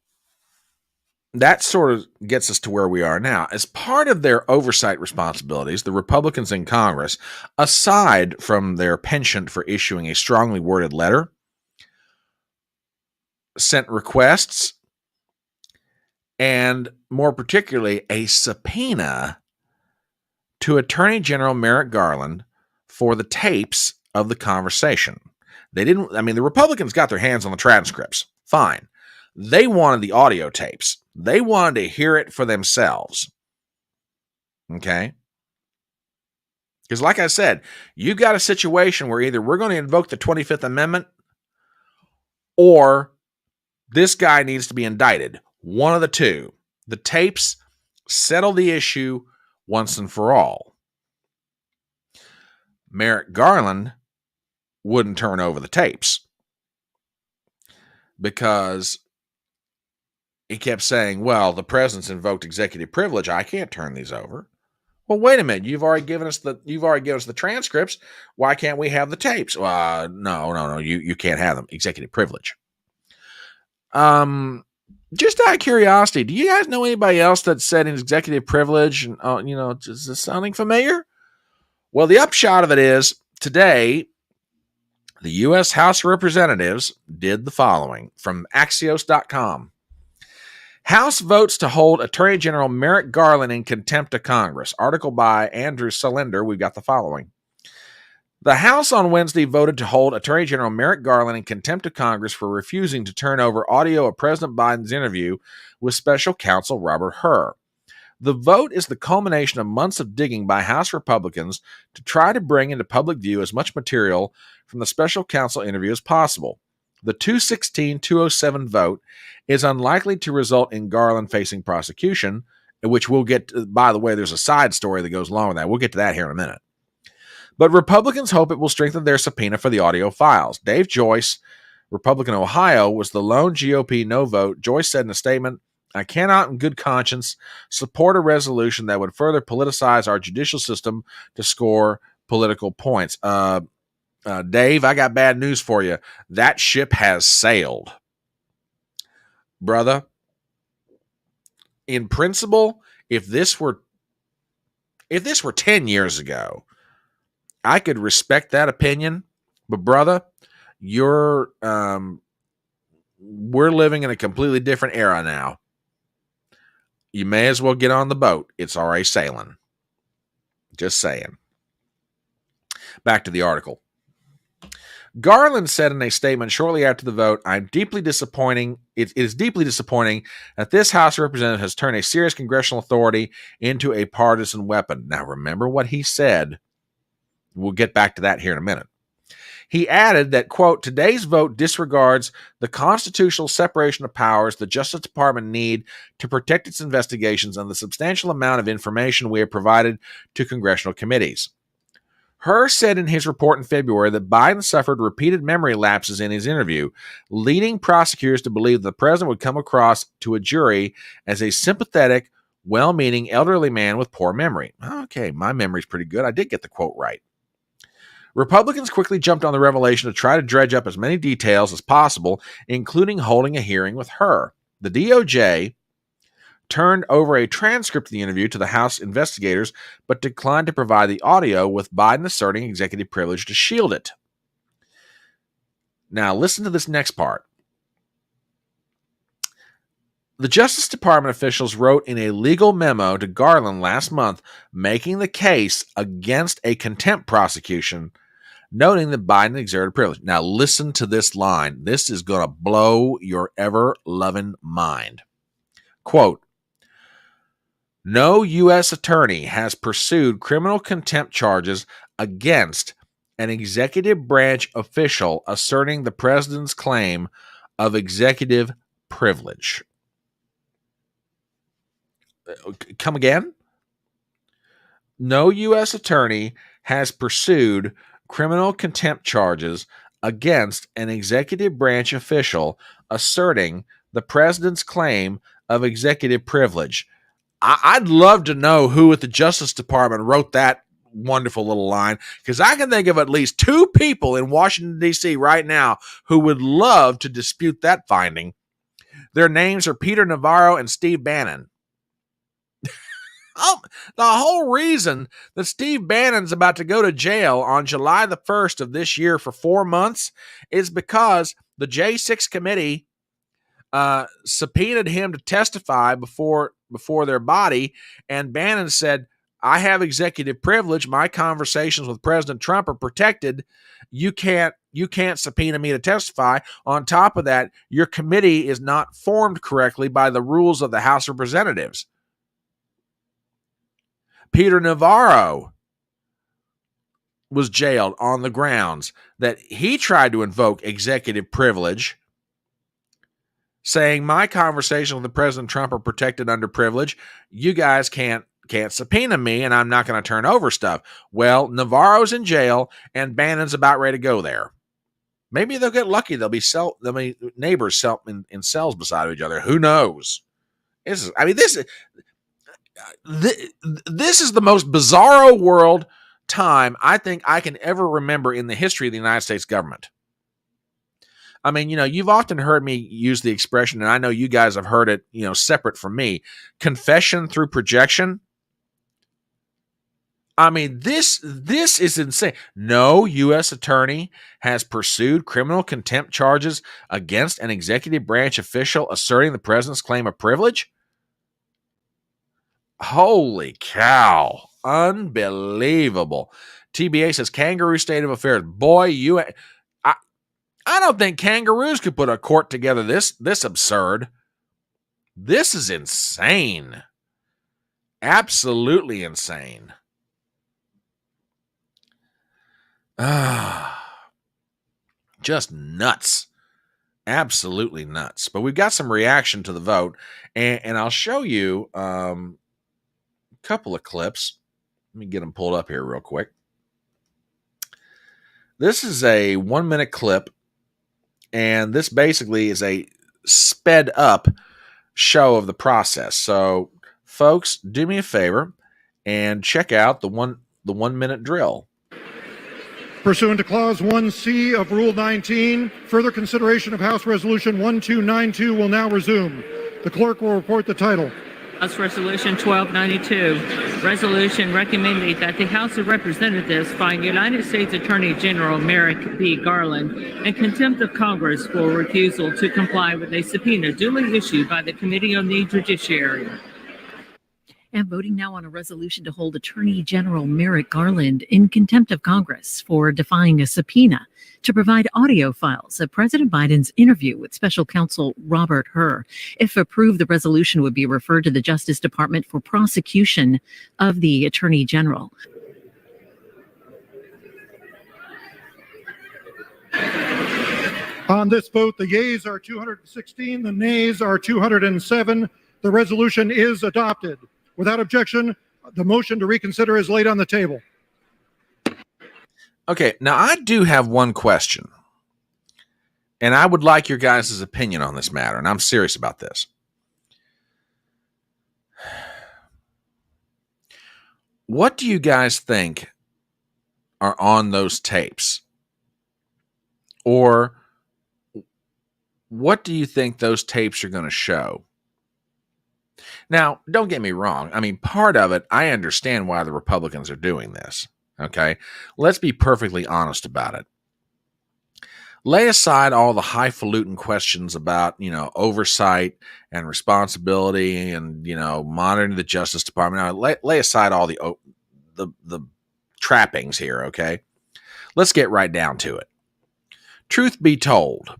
Speaker 1: that sort of gets us to where we are now. As part of their oversight responsibilities, the Republicans in Congress, aside from their penchant for issuing a strongly worded letter, sent requests and more particularly a subpoena to Attorney General Merrick Garland for the tapes of the conversation. They didn't, I mean, the Republicans got their hands on the transcripts. Fine. They wanted the audio tapes. They wanted to hear it for themselves. Okay? Because like I said, you got a situation where either we're going to invoke the 25th Amendment or this guy needs to be indicted. One of the two. The tapes settle the issue once and for all. Merrick Garland wouldn't turn over the tapes because he kept saying, well, the president's invoked executive privilege. I can't turn these over. Well, wait a minute. You've already given us the transcripts. Why can't we have the tapes? No. You can't have them. Executive privilege. Just out of curiosity, do you guys know anybody else that said an executive privilege? And is this sounding familiar? Well, the upshot of it is today, the U.S. House of Representatives did the following from Axios.com. House votes to hold Attorney General Merrick Garland in contempt of Congress. Article by Andrew Selinder. We've got the following. The House on Wednesday voted to hold Attorney General Merrick Garland in contempt of Congress for refusing to turn over audio of President Biden's interview with Special Counsel Robert Hur. The vote is the culmination of months of digging by House Republicans to try to bring into public view as much material from the Special Counsel interview as possible. The 216-207 vote is unlikely to result in Garland facing prosecution, which we'll get to. By the way, there's a side story that goes along with that. We'll get to that here in a minute. But Republicans hope it will strengthen their subpoena for the audio files. Dave Joyce, Republican Ohio, was the lone GOP no vote. Joyce said in a statement, I cannot in good conscience support a resolution that would further politicize our judicial system to score political points. Dave, I got bad news for you. That ship has sailed. Brother, in principle, if this were 10 years ago, I could respect that opinion, but brother, we're living in a completely different era now. You may as well get on the boat. It's already sailing. Just saying. Back to the article. Garland said in a statement shortly after the vote, It is deeply disappointing that this House of Representatives has turned a serious congressional authority into a partisan weapon. Now, remember what he said. We'll get back to that here in a minute. He added that, quote, today's vote disregards the constitutional separation of powers the Justice Department need to protect its investigations and the substantial amount of information we have provided to congressional committees. Hur said in his report in February that Biden suffered repeated memory lapses in his interview, leading prosecutors to believe the president would come across to a jury as a sympathetic, well-meaning elderly man with poor memory. Okay, my memory's pretty good. I did get the quote right. Republicans quickly jumped on the revelation to try to dredge up as many details as possible, including holding a hearing with Hur. The DOJ turned over a transcript of the interview to the House investigators, but declined to provide the audio, with Biden asserting executive privilege to shield it. Now, listen to this next part. The Justice Department officials wrote in a legal memo to Garland last month, making the case against a contempt prosecution, noting that Biden exerted privilege. Now, listen to this line. This is going to blow your ever-loving mind. Quote, no U.S. attorney has pursued criminal contempt charges against an executive branch official asserting the president's claim of executive privilege. Come again? No U.S. attorney has pursued criminal contempt charges against an executive branch official asserting the president's claim of executive privilege. I'd love to know who at the Justice Department wrote that wonderful little line, because I can think of at least two people in Washington, D.C. right now who would love to dispute that finding. Their names are Peter Navarro and Steve Bannon. The whole reason that Steve Bannon's about to go to jail on July the 1st of this year for 4 months is because the J6 committee subpoenaed him to testify before their body, and Bannon said, I have executive privilege. My conversations with President Trump are protected. You can't subpoena me to testify. On top of that, your committee is not formed correctly by the rules of the House of Representatives. Peter Navarro was jailed on the grounds that he tried to invoke executive privilege, saying my conversations with the President Trump are protected under privilege. You guys can't subpoena me, and I'm not going to turn over stuff. Well, Navarro's in jail, and Bannon's about ready to go there. Maybe they'll get lucky. There'll be neighbors in cells beside each other. Who knows? This is the most bizarro world time I think I can ever remember in the history of the United States government. I mean, you've often heard me use the expression, and I know you guys have heard it, separate from me, confession through projection. I mean, this is insane. No U.S. attorney has pursued criminal contempt charges against an executive branch official asserting the president's claim of privilege. Holy cow. Unbelievable. TBA says, kangaroo state of affairs. Boy, I don't think kangaroos could put a court together this absurd. This is insane. Absolutely insane. Just nuts. Absolutely nuts. But we've got some reaction to the vote, and I'll show you a couple of clips. Let me get them pulled up here real quick. This is a 1-minute clip, and this basically is a sped up show of the process. So, folks, do me a favor and check out the 1-minute drill.
Speaker 4: Pursuant to Clause 1C of Rule 19, further consideration of House Resolution 1292 will now resume. The clerk will report the title.
Speaker 5: House Resolution 1292, resolution recommending that the House of Representatives find United States Attorney General Merrick B. Garland in contempt of Congress for refusal to comply with a subpoena duly issued by the Committee on the Judiciary.
Speaker 6: And voting now on a resolution to hold Attorney General Merrick Garland in contempt of Congress for defying a subpoena to provide audio files of President Biden's interview with Special Counsel Robert Hur. If approved, the resolution would be referred to the Justice Department for prosecution of the Attorney General.
Speaker 4: On this vote, the yeas are 216, the nays are 207. The resolution is adopted. Without objection, the motion to reconsider is laid on the table.
Speaker 1: Okay, now I do have one question, and I would like your guys' opinion on this matter, and I'm serious about this. What do you guys think are on those tapes? Or what do you think those tapes are going to show? Now, don't get me wrong. I mean, part of it, I understand why the Republicans are doing this. Okay? Let's be perfectly honest about it. Lay aside all the highfalutin questions about, oversight and responsibility and, monitoring the Justice Department. Now, lay aside all the trappings here, okay? Let's get right down to it. Truth be told,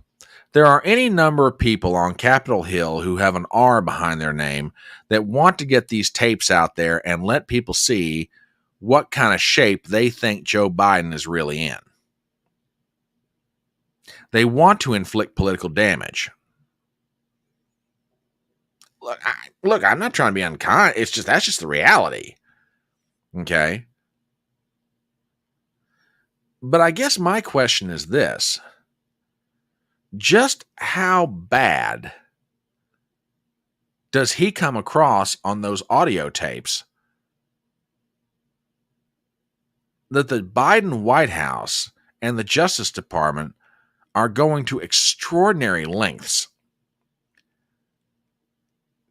Speaker 1: there are any number of people on Capitol Hill who have an R behind their name that want to get these tapes out there and let people see what kind of shape they think Joe Biden is really in. They want to inflict political damage. Look, I'm not trying to be unkind. That's just the reality. Okay? But I guess my question is this. Just how bad does he come across on those audio tapes that the Biden White House and the Justice Department are going to extraordinary lengths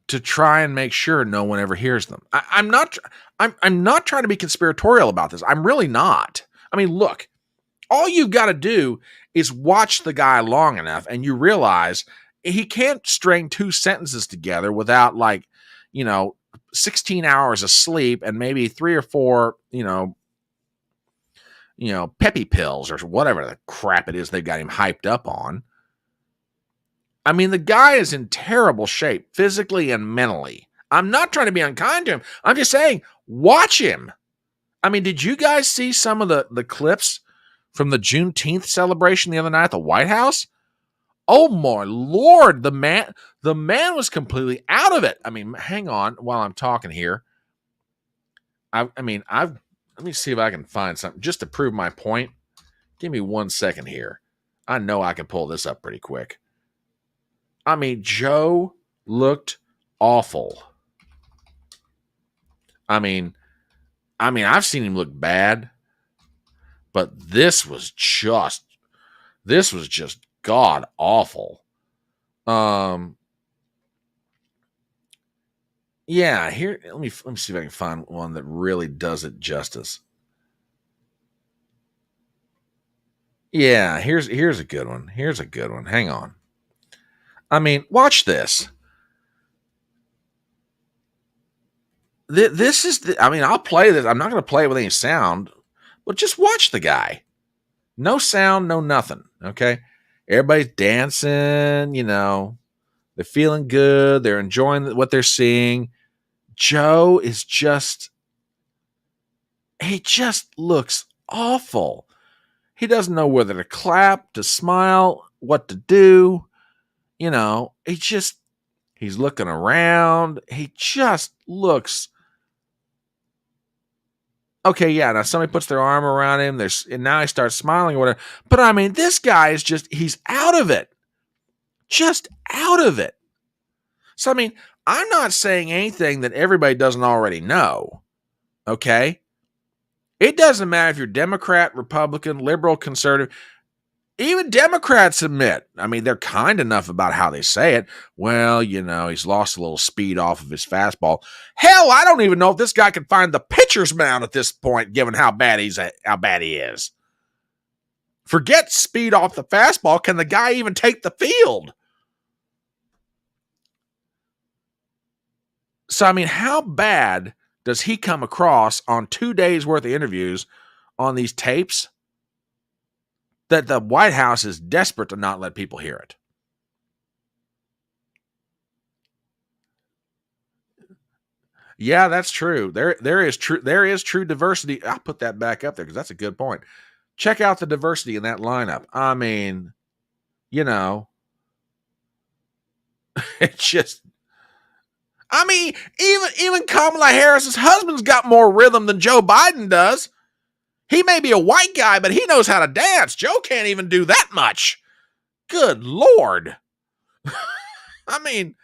Speaker 1: to try and make sure no one ever hears them? I'm not trying to be conspiratorial about this. I'm really not. I mean, look, all you've got to do is watch the guy long enough and you realize he can't string two sentences together without 16 hours of sleep and maybe 3 or 4, peppy pills or whatever the crap it is they've got him hyped up on. I mean, the guy is in terrible shape, physically and mentally. I'm not trying to be unkind to him. I'm just saying, watch him. I mean, did you guys see some of the clips from the Juneteenth celebration the other night at the White House? Oh my Lord, the man was completely out of it. I mean, hang on while I'm talking here. Let me see if I can find something just to prove my point. Give me 1 second here. I know I can pull this up pretty quick. I mean, Joe looked awful. I mean, I've seen him look bad, but this was just god awful. Yeah, here let me see if I can find one that really does it justice. Yeah, here's a good one. Here's a good one. Hang on. I mean, watch this. This is I'll play this. I'm not going to play it with any sound, but just watch the guy. No sound, no nothing. Okay. Everybody's dancing, they're feeling good. They're enjoying what they're seeing. Joe is he just looks awful. He doesn't know whether to clap, to smile, what to do. He's looking around. He just looks. Okay, yeah, now somebody puts their arm around him, and now he starts smiling or whatever. But I mean, this guy is he's out of it. Just out of it. So, I mean, I'm not saying anything that everybody doesn't already know. Okay? It doesn't matter if you're Democrat, Republican, liberal, conservative. Even Democrats admit, I mean, they're kind enough about how they say it. Well, he's lost a little speed off of his fastball. Hell, I don't even know if this guy can find the pitcher's mound at this point, given how bad he is. Forget speed off the fastball. Can the guy even take the field? So, I mean, how bad does he come across on 2 days worth of interviews on these tapes that the White House is desperate to not let people hear it? Yeah, that's true. There is true diversity. I'll put that back up there because that's a good point. Check out the diversity in that lineup. I mean, it's just. I mean, even Kamala Harris's husband's got more rhythm than Joe Biden does. He may be a white guy, but he knows how to dance. Joe can't even do that much. Good Lord. I mean,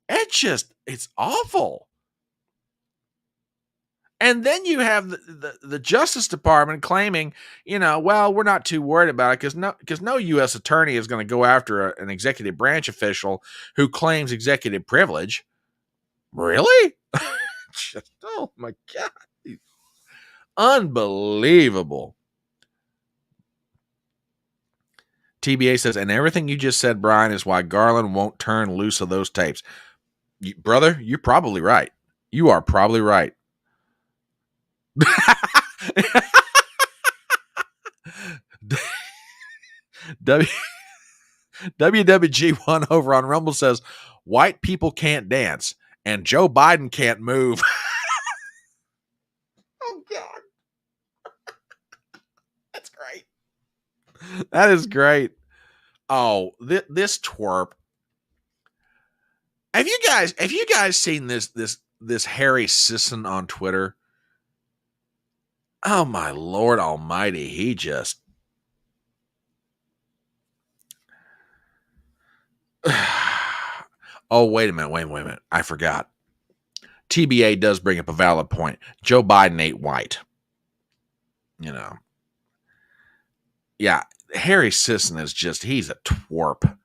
Speaker 1: it's awful. And then you have the Justice Department claiming, well, we're not too worried about it because no U.S. attorney is going to go after an executive branch official who claims executive privilege. Really? Oh my God. Unbelievable. TBA says, and everything you just said, Brian, is why Garland won't turn loose of those tapes. Brother, you're probably right. You are probably right. WWG1 over on Rumble says, white people can't dance and Joe Biden can't move. Oh, God. That's great. That is great. Oh, this twerp. Have you guys seen this Harry Sisson on Twitter? Oh my Lord Almighty, he just oh, wait a minute. I forgot. TBA does bring up a valid point. Joe Biden ain't white. Yeah, Harry Sisson is he's a twerp.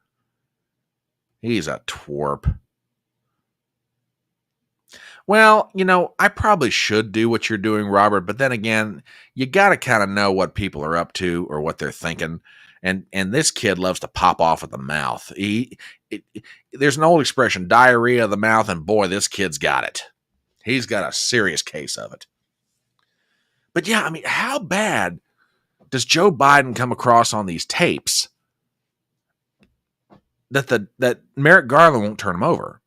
Speaker 1: He's a twerp. Well, I probably should do what you're doing, Robert, but then again, you got to kind of know what people are up to or what they're thinking. And this kid loves to pop off at the mouth. There's an old expression, diarrhea of the mouth, and boy, this kid's got it. He's got a serious case of it. But yeah, I mean, how bad does Joe Biden come across on these tapes that Merrick Garland won't turn him over?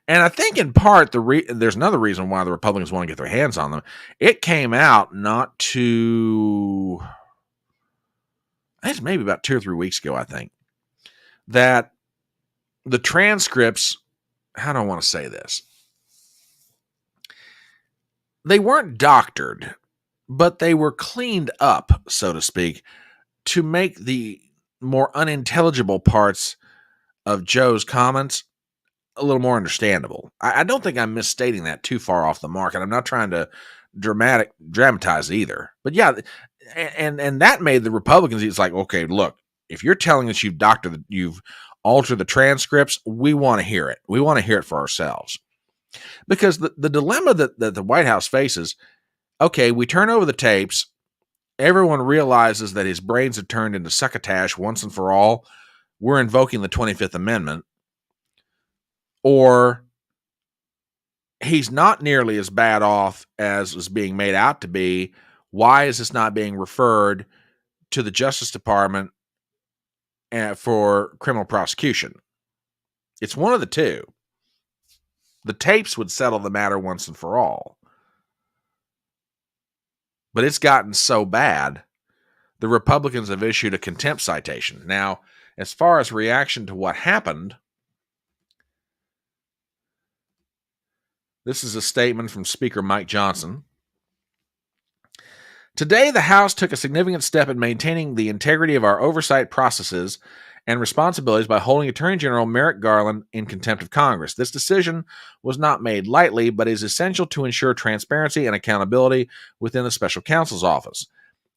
Speaker 1: And I think in part, there's another reason why the Republicans want to get their hands on them. It came out not too... I think it's maybe about 2 or 3 weeks ago, I think, that the transcripts, how do I want to say this? They weren't doctored, but they were cleaned up, so to speak, to make the more unintelligible parts of Joe's comments a little more understandable. I don't think I'm misstating that too far off the mark, and I'm not trying to dramatize it either. But yeah, and that made the Republicans, it's like, okay, look, if you're telling us you've altered the transcripts, we want to hear it. We want to hear it for ourselves. Because the dilemma that the White House faces, okay, we turn over the tapes, everyone realizes that his brains have turned into succotash once and for all, we're invoking the 25th Amendment, or he's not nearly as bad off as is being made out to be. Why is this not being referred to the Justice Department for criminal prosecution? It's one of the two. The tapes would settle the matter once and for all. But it's gotten so bad, the Republicans have issued a contempt citation. Now, as far as reaction to what happened, this is a statement from Speaker Mike Johnson. Today, the House took a significant step in maintaining the integrity of our oversight processes and responsibilities by holding Attorney General Merrick Garland in contempt of Congress. This decision was not made lightly, but is essential to ensure transparency and accountability within the special counsel's office.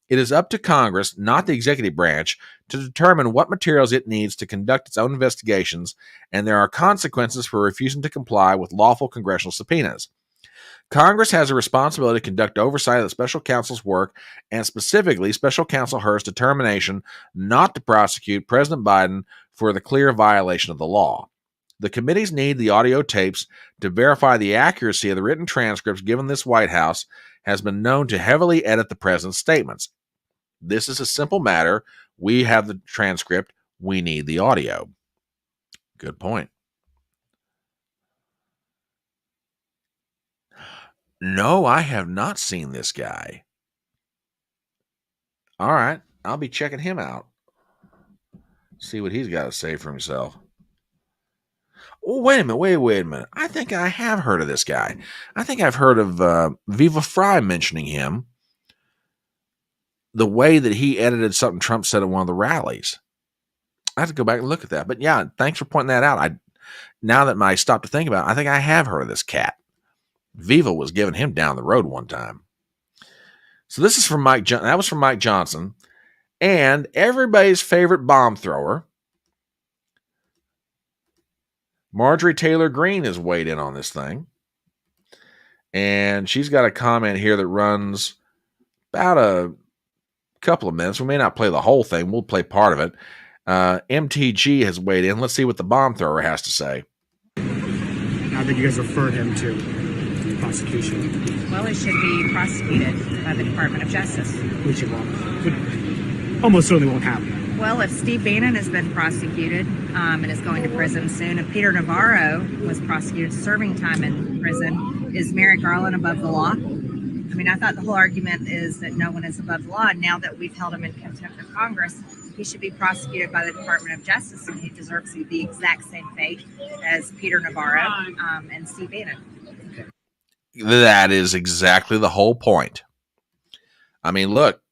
Speaker 1: It is up to Congress, not the executive branch, to determine what materials it needs to conduct its own investigations, and there are consequences for refusing to comply with lawful congressional subpoenas. Congress has a responsibility to conduct oversight of the special counsel's work, and specifically special counsel Hurst's determination not to prosecute President Biden for the clear violation of the law. The committees need the audio tapes to verify the accuracy of the written transcripts, given this White House has been known to heavily edit the president's statements. This is a simple matter. We have the transcript. We need the audio. Good point. No, I have not seen this guy. All right, I'll be checking him out. See what he's got to say for himself. Oh, wait a minute. I think I have heard of this guy. I think I've heard of Viva Fry mentioning him. The way that he edited something Trump said at one of the rallies. I have to go back and look at that. But yeah, thanks for pointing that out. Now that I stopped to think about it, I think I have heard of this cat. Viva was giving him down the road one time. So this is from Mike. That was from Mike Johnson, and everybody's favorite bomb thrower, Marjorie Taylor Greene, has weighed in on this thing, and she's got a comment here that runs about a couple of minutes. We may not play the whole thing. We'll play part of it. MTG has weighed in. Let's see what the bomb thrower has to say.
Speaker 7: Now that you guys refer him to prosecution.
Speaker 8: Well, it should be prosecuted by the Department of Justice.
Speaker 7: Which it won't. Almost certainly won't happen.
Speaker 8: Well, if Steve Bannon has been prosecuted and is going to prison soon, if Peter Navarro was prosecuted serving time in prison, is Merrick Garland above the law? I mean, I thought the whole argument is that no one is above the law. Now that we've held him in contempt of Congress, he should be prosecuted by the Department of Justice, and he deserves the exact same fate as Peter Navarro and Steve Bannon.
Speaker 1: That is exactly the whole point. I mean, look,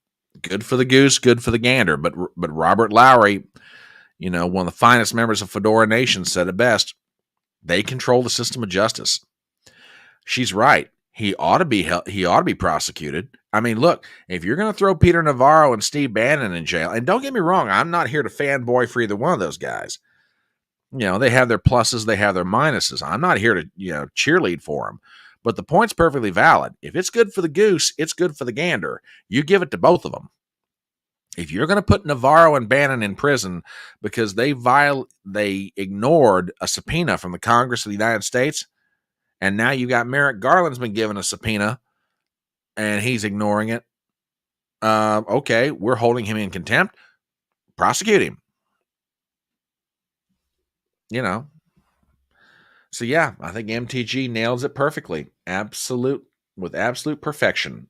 Speaker 1: good for the goose, good for the gander. But Robert Lowry, one of the finest members of Fedora Nation, said it best. They control the system of justice. She's right. He ought to be prosecuted. I mean, look, if you're going to throw Peter Navarro and Steve Bannon in jail, and don't get me wrong, I'm not here to fanboy for either one of those guys. They have their pluses, they have their minuses. I'm not here to, cheerlead for them. But the point's perfectly valid. If it's good for the goose, it's good for the gander. You give it to both of them. If you're going to put Navarro and Bannon in prison because they ignored a subpoena from the Congress of the United States, and now you got Merrick Garland's been given a subpoena and he's ignoring it. Okay, we're holding him in contempt. Prosecute him. So yeah, I think MTG nails it perfectly. With absolute perfection.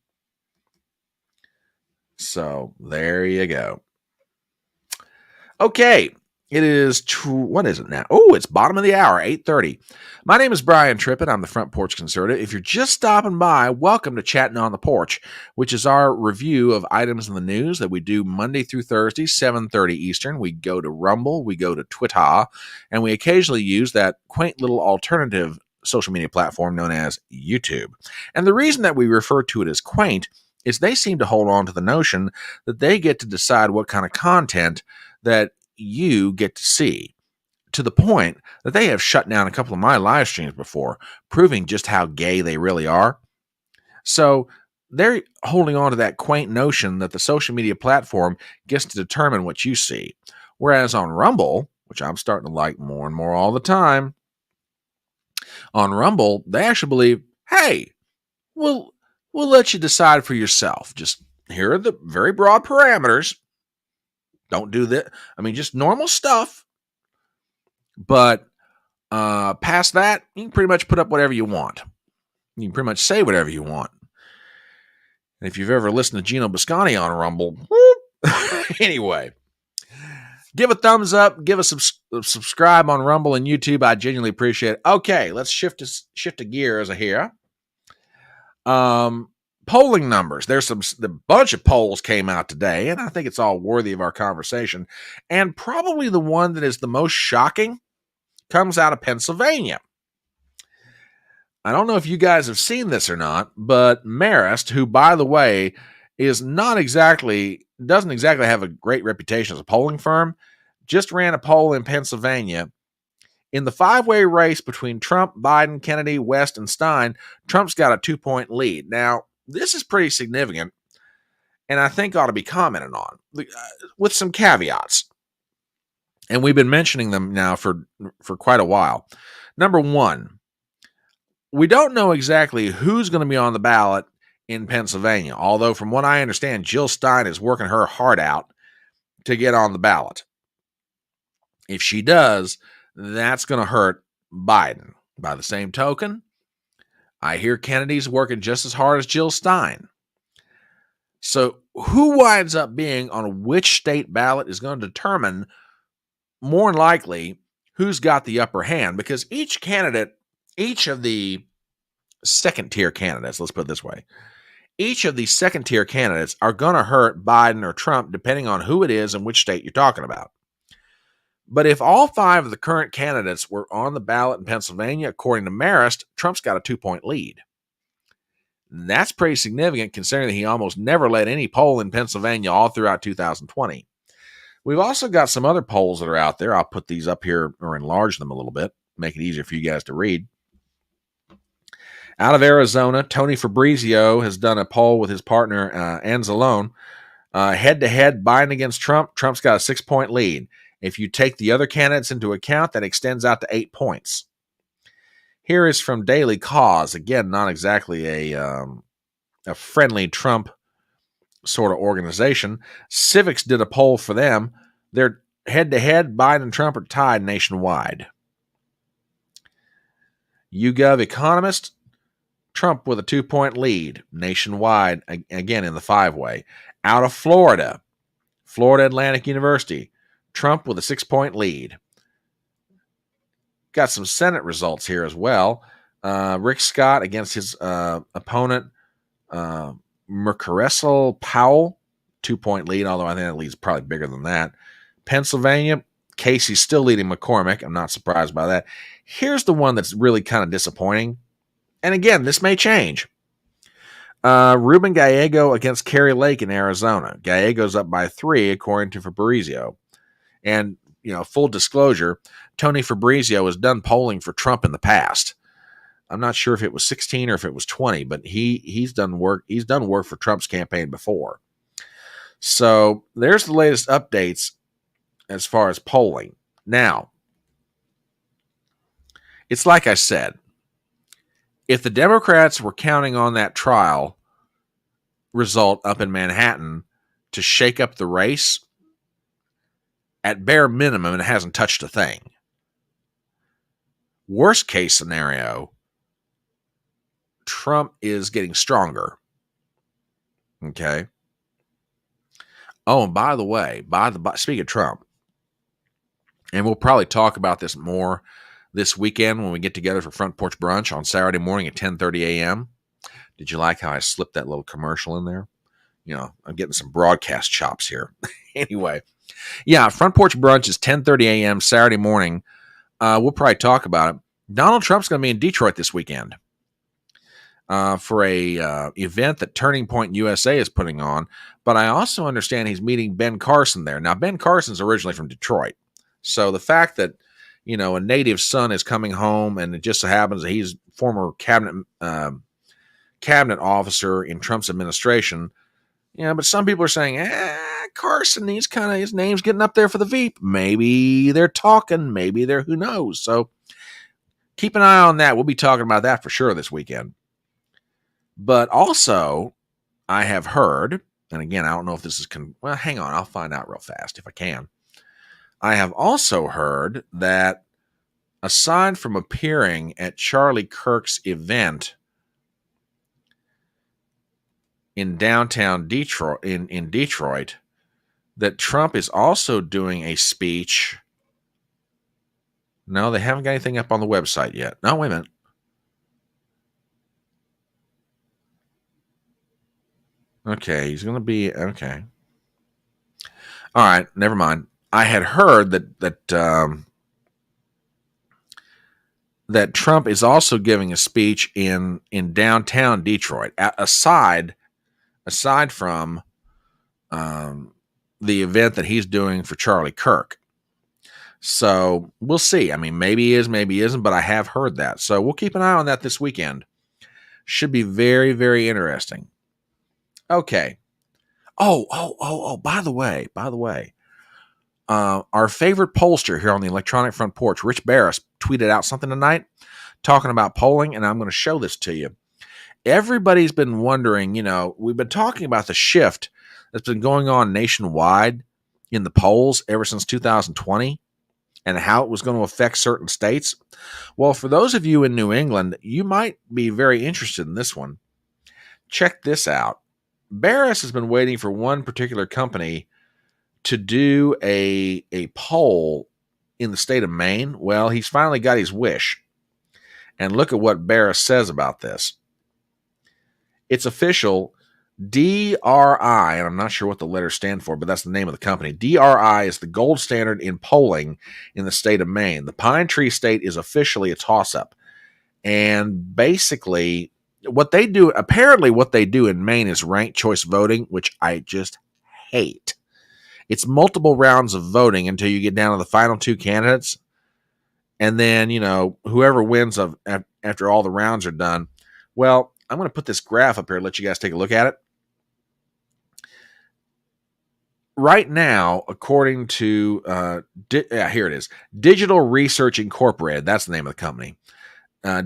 Speaker 1: So there you go. Okay, it is what is it now? Oh, it's bottom of the hour, 8:30. My name is Brian Trippett. I'm the Front Porch Conservative. If you're just stopping by, welcome to Chattin on the Porch, which is our review of items in the news that we do Monday through Thursday, 7:30 Eastern. We go to Rumble, we go to Twitter, and we occasionally use that quaint little alternative social media platform known as YouTube. And the reason that we refer to it as quaint is they seem to hold on to the notion that they get to decide what kind of content that you get to see, to the point that they have shut down a couple of my live streams before, proving just how gay they really are. So they're holding on to that quaint notion that the social media platform gets to determine what you see. Whereas on Rumble, which I'm starting to like more and more all the time, on Rumble, they actually believe, hey, we'll let you decide for yourself. Just here are the very broad parameters. Don't do that. I mean, just normal stuff. But past that, you can pretty much put up whatever you want. You can pretty much say whatever you want. And if you've ever listened to Gino Biscotti on Rumble, anyway, give a thumbs up. Give a subscribe on Rumble and YouTube. I genuinely appreciate it. Okay, let's shift to gears here. Polling numbers. There's a bunch of polls came out today, and I think it's all worthy of our conversation. And probably the one that is the most shocking comes out of Pennsylvania. I don't know if you guys have seen this or not, but Marist, who, by the way, doesn't exactly have a great reputation as a polling firm, just ran a poll in Pennsylvania. In the 5-way race between Trump, Biden, Kennedy, West, and Stein, Trump's got a 2-point lead. Now, this is pretty significant, and I think ought to be commented on with some caveats. And we've been mentioning them now for quite a while. Number one, we don't know exactly who's going to be on the ballot in Pennsylvania, although from what I understand, Jill Stein is working her heart out to get on the ballot. If she does, that's going to hurt Biden. By the same token, I hear Kennedy's working just as hard as Jill Stein. So who winds up being on which state ballot is going to determine, more than likely, who's got the upper hand, because each of the second-tier candidates, let's put it this way, each of these second-tier candidates are going to hurt Biden or Trump depending on who it is and which state you're talking about. But if all 5 of the current candidates were on the ballot in Pennsylvania, according to Marist, Trump's got a 2-point lead. That's pretty significant considering that he almost never led any poll in Pennsylvania all throughout 2020. We've also got some other polls that are out there. I'll put these up here or enlarge them a little bit, make it easier for you guys to read. Out of Arizona, Tony Fabrizio has done a poll with his partner, Anzalone. Head-to-head, Biden against Trump. Trump's got a 6-point lead. If you take the other candidates into account, that extends out to 8 points. Here is from Daily Cause. Again, not exactly a friendly Trump sort of organization. Civics did a poll for them. They're head-to-head. Biden and Trump are tied nationwide. YouGov Economist, Trump with a 2-point lead nationwide, again in the 5-way. Out of Florida Atlantic University, Trump with a 6-point lead. Got some Senate results here as well. Rick Scott against his opponent, Mercuressel Powell, 2-point lead, although I think that lead's probably bigger than that. Pennsylvania, Casey's still leading McCormick. I'm not surprised by that. Here's the one that's really kind of disappointing. And again, this may change. Ruben Gallego against Kari Lake in Arizona. Gallego's up by 3, according to Fabrizio. And, full disclosure, Tony Fabrizio has done polling for Trump in the past. I'm not sure if it was 16 or if it was 20, but he's done work. He's done work for Trump's campaign before. So there's the latest updates as far as polling. Now, it's like I said, if the Democrats were counting on that trial result up in Manhattan to shake up the race, at bare minimum, it hasn't touched a thing. Worst case scenario, Trump is getting stronger. Okay. Oh, and by the way, speaking of Trump, and we'll probably talk about this more this weekend when we get together for Front Porch Brunch on Saturday morning at 10:30 a.m. Did you like how I slipped that little commercial in there? You know, I'm getting some broadcast chops here. Anyway, yeah, Front Porch Brunch is 10:30 a.m. Saturday morning. We'll probably talk about it. Donald Trump's going to be in Detroit this weekend for a event that Turning Point USA is putting on. But I also understand he's meeting Ben Carson there. Now, Ben Carson's originally from Detroit. So the fact that, you know, a native son is coming home and it just so happens that he's former cabinet officer in Trump's administration. Yeah, but some people are saying, Carson, his name's getting up there for the Veep. Maybe they're talking, maybe they're, who knows. So keep an eye on that. We'll be talking about that for sure this weekend. But also, I have heard, and again, I don't know if this is, well, hang on, I'll find out real fast if I can. I have also heard that aside from appearing at Charlie Kirk's event in downtown Detroit, in Detroit, that Trump is also doing a speech. No, they haven't got anything up on the website yet. No, wait a minute. Okay, he's going to be, okay. All right, never mind. I had heard that Trump is also giving a speech in downtown Detroit, aside from the event that he's doing for Charlie Kirk. So we'll see. I mean, maybe he is, maybe he isn't, but I have heard that. So we'll keep an eye on that this weekend. Should be very, very interesting. Okay. Oh, by the way, our favorite pollster here on the Electronic Front Porch, Rich Barris, tweeted out something tonight talking about polling, and I'm going to show this to you. Everybody's been wondering, you know, we've been talking about the shift that's been going on nationwide in the polls ever since 2020 and how it was going to affect certain states. Well, for those of you in New England, you might be very interested in this one. Check this out. Barris has been waiting for one particular company to do a poll in the state of Maine. Well, he's finally got his wish. And look at what Barris says about this. It's official. DRI, and I'm not sure what the letters stand for, but that's the name of the company. DRI is the gold standard in polling in the state of Maine. The Pine Tree State is officially a toss-up. And basically, what they do in Maine is ranked choice voting, which I just hate. It's multiple rounds of voting until you get down to the final two candidates. And then, you know, whoever wins after all the rounds are done. Well, I'm going to put this graph up here and let you guys take a look at it. Right now, according to, here it is, Digital Research Incorporated, that's the name of the company.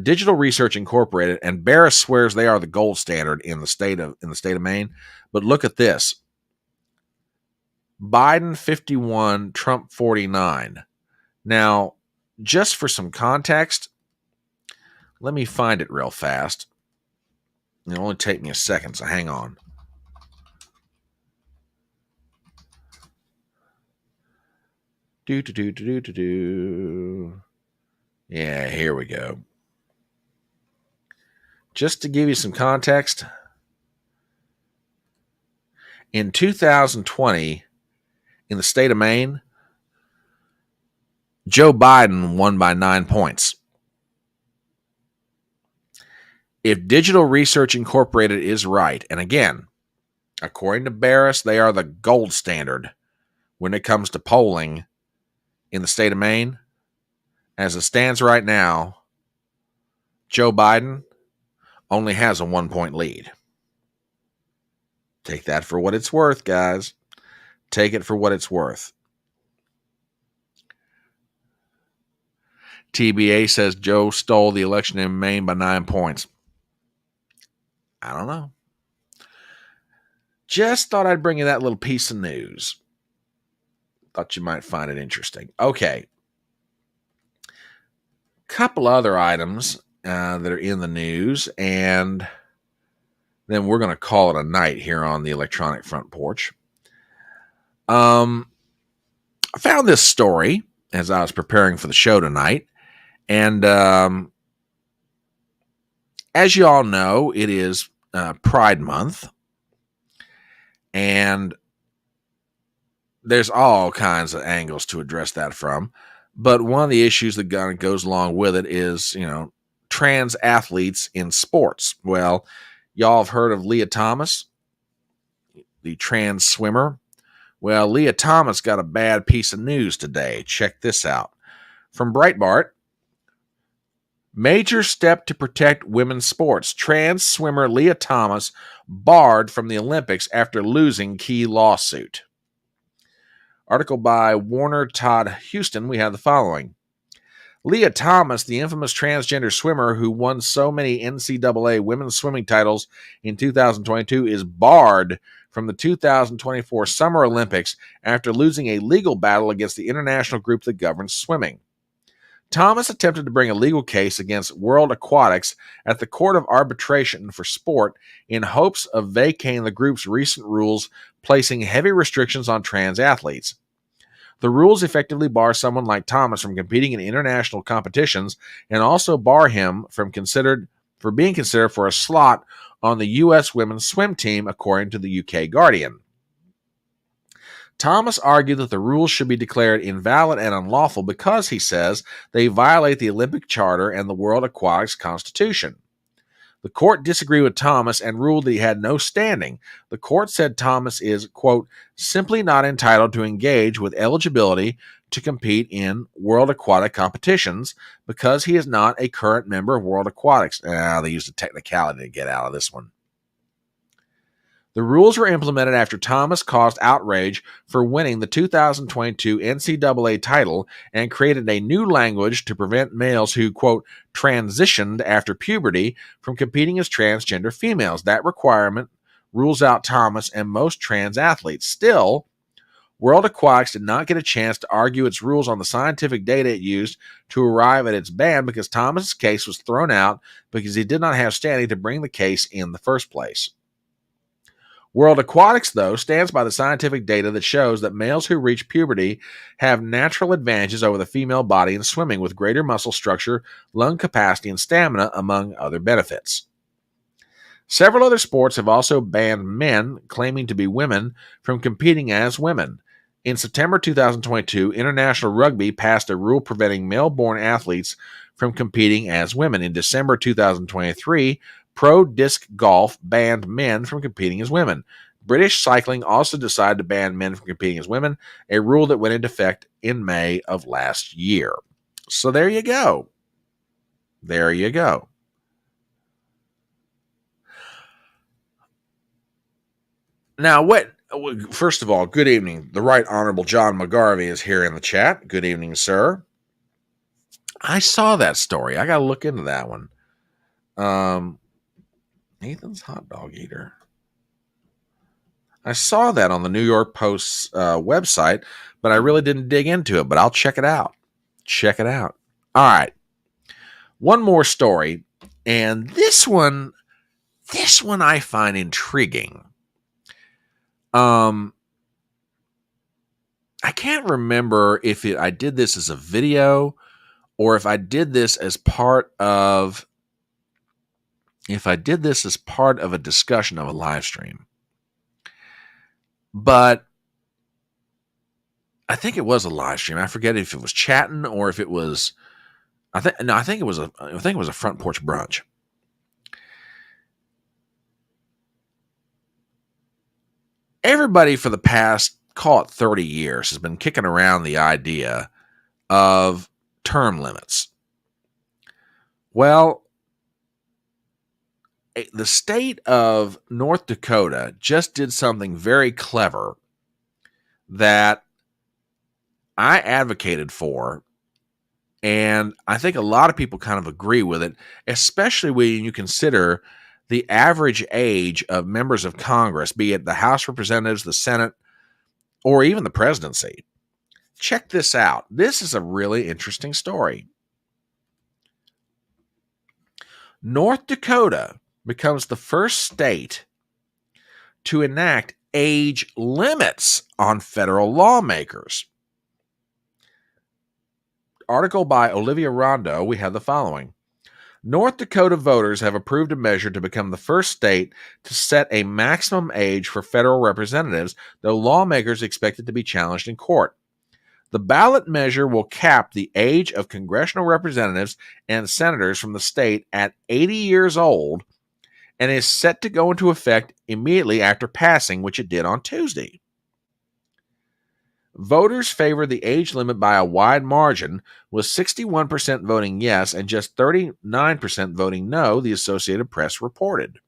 Speaker 1: Digital Research Incorporated, and Barris swears they are the gold standard in the state of Maine. But look at this. Biden 51, Trump 49. Now, just for some context, let me find it real fast. It'll only take me a second, so hang on. Yeah, here we go. Just to give you some context, in 2020, in the state of Maine, Joe Biden won by 9 points. If Digital Research Incorporated is right, and again, according to Barris, they are the gold standard when it comes to polling in the state of Maine, as it stands right now, Joe Biden only has a 1-point lead. Take that for what it's worth, guys. Take it for what it's worth. TBA says Joe stole the election in Maine by 9 points. I don't know. Just thought I'd bring you that little piece of news. Thought you might find it interesting. Okay. Couple other items that are in the news, and then we're going to call it a night here on the Electronic Front Porch. I found this story as I was preparing for the show tonight, and as you all know, it is Pride Month, and there's all kinds of angles to address that from. But one of the issues that kind of goes along with it is, trans athletes in sports. Well, y'all have heard of Leah Thomas, the trans swimmer. Well, Leah Thomas got a bad piece of news today. Check this out. From Breitbart, major step to protect women's sports. Trans swimmer Leah Thomas barred from the Olympics after losing key lawsuit. Article by Warner Todd Houston. We have the following. Leah Thomas, the infamous transgender swimmer who won so many NCAA women's swimming titles in 2022, is barred from the 2024 Summer Olympics after losing a legal battle against the international group that governs swimming. Thomas attempted to bring a legal case against World Aquatics at the Court of Arbitration for Sport in hopes of vacating the group's recent rules placing heavy restrictions on trans athletes. The rules effectively bar someone like Thomas from competing in international competitions and also bar him from being considered for a slot on the U.S. women's swim team, according to the UK Guardian. Thomas argued that the rules should be declared invalid and unlawful because, he says, they violate the Olympic Charter and the World Aquatics Constitution. The court disagreed with Thomas and ruled that he had no standing. The court said Thomas is, quote, simply not entitled to engage with eligibility to compete in World Aquatic competitions because he is not a current member of World Aquatics. They used a technicality to get out of this one. The rules were implemented after Thomas caused outrage for winning the 2022 NCAA title and created a new language to prevent males who, quote, transitioned after puberty from competing as transgender females. That requirement rules out Thomas and most trans athletes. Still, World Aquatics did not get a chance to argue its rules on the scientific data it used to arrive at its ban because Thomas's case was thrown out because he did not have standing to bring the case in the first place. World Aquatics, though, stands by the scientific data that shows that males who reach puberty have natural advantages over the female body in swimming, with greater muscle structure, lung capacity, and stamina, among other benefits. Several other sports have also banned men claiming to be women from competing as women. In September 2022, International Rugby passed a rule preventing male-born athletes from competing as women. In December 2023, Pro Disc Golf banned men from competing as women. British Cycling also decided to ban men from competing as women, a rule that went into effect in May of last year. So there you go. There you go. Now, first of all, good evening. The Right Honorable John McGarvey is here in the chat. Good evening, sir. I saw that story. I got to look into that one. Nathan's Hot Dog Eater. I saw that on the New York Post's website, but I really didn't dig into it, but I'll check it out. Check it out. All right. One more story, and this one I find intriguing. I can't remember if I did this as a video or if I did this as part of a discussion of a live stream. But I think it was a live stream. I forget if it was Chattin or if it was I think it was a Front Porch brunch. Everybody for the past, call it 30 years, has been kicking around the idea of term limits. Well, the state of North Dakota just did something very clever that I advocated for, and I think a lot of people kind of agree with it, especially when you consider the average age of members of Congress, be it the House of Representatives, the Senate, or even the presidency. Check this out. This is a really interesting story. North Dakota becomes the first state to enact age limits on federal lawmakers. Article by Olivia Rondo, we have the following. North Dakota voters have approved a measure to become the first state to set a maximum age for federal representatives, though lawmakers expect it to be challenged in court. The ballot measure will cap the age of congressional representatives and senators from the state at 80 years old and is set to go into effect immediately after passing, which it did on Tuesday. Voters favored the age limit by a wide margin, with 61% voting yes and just 39% voting no, the Associated Press reported.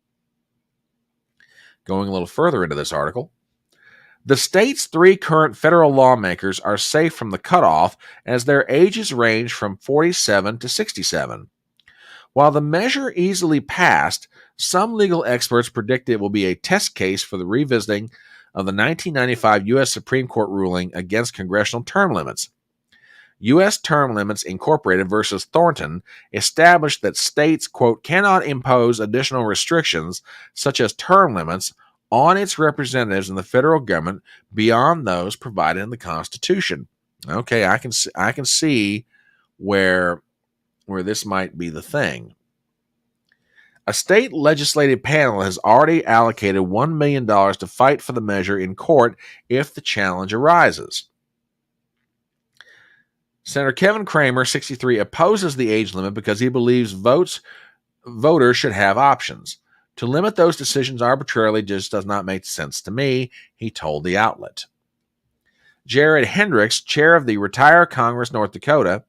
Speaker 1: Going a little further into this article, the state's 3 current federal lawmakers are safe from the cutoff as their ages range from 47 to 67. While the measure easily passed, some legal experts predict it will be a test case for the revisiting of the 1995 U.S. Supreme Court ruling against congressional term limits. U.S. Term Limits Incorporated versus Thornton established that states, quote, cannot impose additional restrictions, such as term limits, on its representatives in the federal government beyond those provided in the Constitution. Okay, I can see where this might be the thing. A state legislative panel has already allocated $1 million to fight for the measure in court if the challenge arises. Senator Kevin Cramer, 63, opposes the age limit because he believes voters should have options. To limit those decisions arbitrarily just does not make sense to me, he told the outlet. Jared Hendricks, chair of the Retire Congress North Dakota,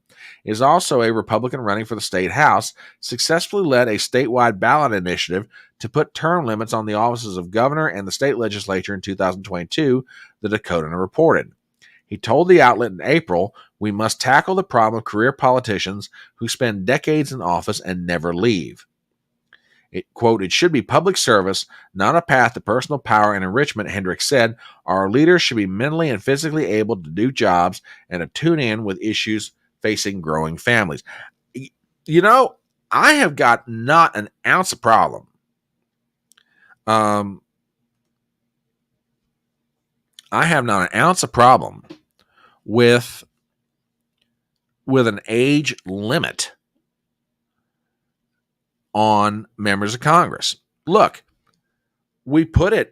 Speaker 1: is also a Republican running for the state house, successfully led a statewide ballot initiative to put term limits on the offices of governor and the state legislature in 2022, the Dakotan reported. He told the outlet in April, "We must tackle the problem of career politicians who spend decades in office and never leave." Quote, "It should be public service, not a path to personal power and enrichment," Hendricks said. "Our leaders should be mentally and physically able to do jobs and to tune in with issues facing growing families." You know, I have got not an ounce of problem. I have not an ounce of problem with an age limit on members of Congress. Look, we put an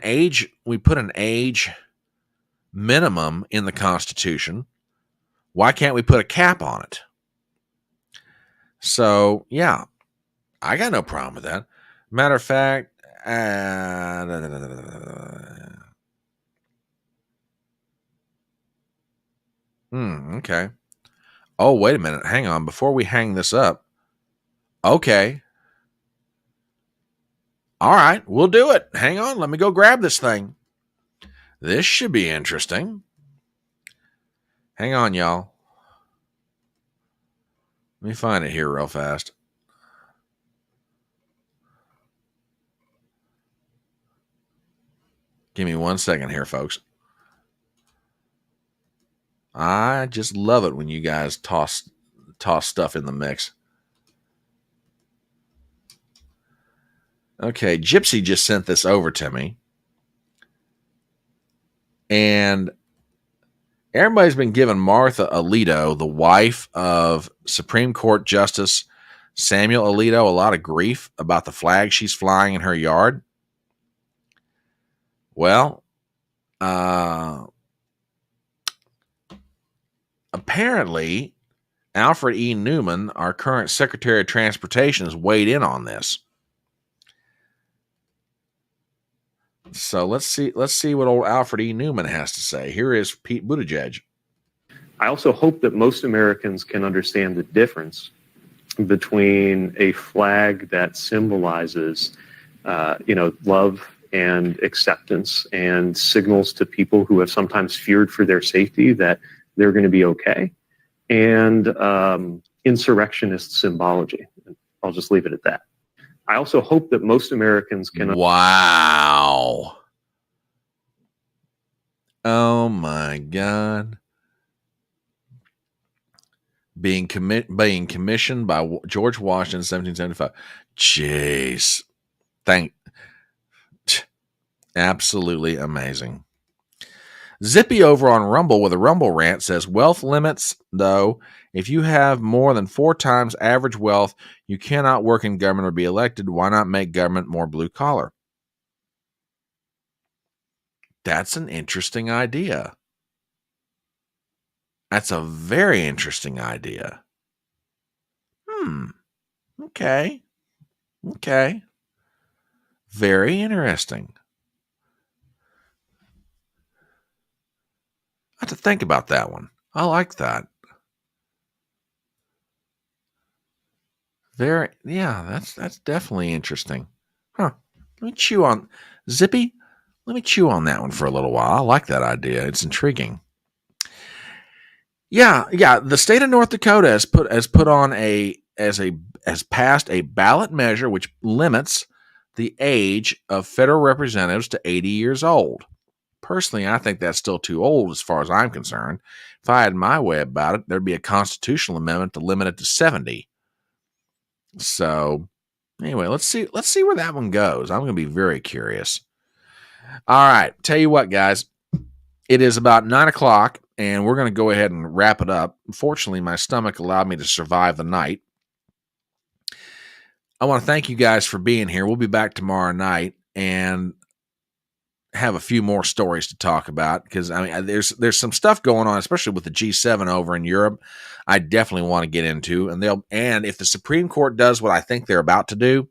Speaker 1: age minimum in the Constitution. Why can't we put a cap on it? So, yeah, I got no problem with that. Matter of fact, okay. Oh, wait a minute. Hang on. Before we hang this up. Okay. All right. We'll do it. Hang on. Let me go grab this thing. This should be interesting. Hang on, y'all. Let me find it here real fast. Give me 1 second here, folks. I just love it when you guys toss stuff in the mix. Okay, Gypsy just sent this over to me. And everybody's been giving Martha Alito, the wife of Supreme Court Justice Samuel Alito, a lot of grief about the flag she's flying in her yard. Well, apparently, Alfred E. Newman, our current Secretary of Transportation, has weighed in on this. So let's see what old Alfred E. Newman has to say. Here is Pete Buttigieg.
Speaker 9: I also hope that most Americans can understand the difference between a flag that symbolizes, love and acceptance and signals to people who have sometimes feared for their safety that they're going to be okay, and insurrectionist symbology. I'll just leave it at that. I also hope that most Americans can.
Speaker 1: Wow. Oh my God. Being commissioned by George Washington, 1775. Jeez. Absolutely amazing. Zippy over on Rumble with a Rumble rant says, wealth limits, though, if you have more than 4 times average wealth, you cannot work in government or be elected. Why not make government more blue collar? That's an interesting idea. That's a very interesting idea. Okay. Very interesting. I have to think about that one. I like that. That's definitely interesting. Huh. Let me chew on Zippy. Let me chew on that one for a little while. I like that idea. It's intriguing. Yeah. The state of North Dakota has passed a ballot measure which limits the age of federal representatives to 80 years old. Personally, I think that's still too old as far as I'm concerned. If I had my way about it, there'd be a constitutional amendment to limit it to 70. So, anyway, let's see where that one goes. I'm going to be very curious. All right, tell you what, guys, it is about 9:00, and we're going to go ahead and wrap it up. Fortunately, my stomach allowed me to survive the night. I want to thank you guys for being here. We'll be back tomorrow night and have a few more stories to talk about, because I mean, there's some stuff going on, especially with the G7 over in Europe. I definitely want to get into, and if the Supreme Court does what I think they're about to do,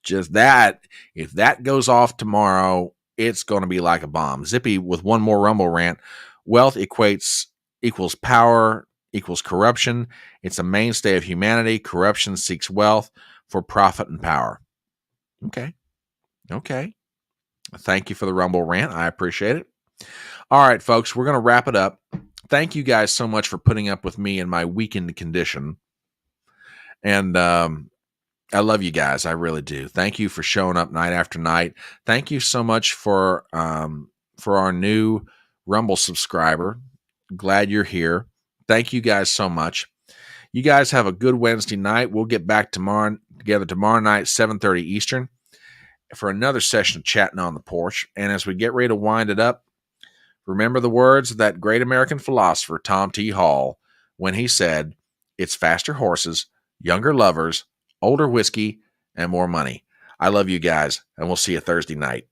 Speaker 1: just that, if that goes off tomorrow, it's going to be like a bomb. Zippy with one more Rumble rant. Wealth equals power equals corruption. It's a mainstay of humanity. Corruption seeks wealth for profit and power. Okay. Thank you for the Rumble rant. I appreciate it. All right, folks, we're going to wrap it up. Thank you guys so much for putting up with me in my weakened condition. And I love you guys. I really do. Thank you for showing up night after night. Thank you so much for our new Rumble subscriber. Glad you're here. Thank you guys so much. You guys have a good Wednesday night. We'll get back together tomorrow night, 7:30 Eastern, for another session of Chatting on the Porch. And as we get ready to wind it up, remember the words of that great American philosopher, Tom T. Hall, when he said, "It's faster horses, younger lovers, older whiskey, and more money." I love you guys, and we'll see you Thursday night.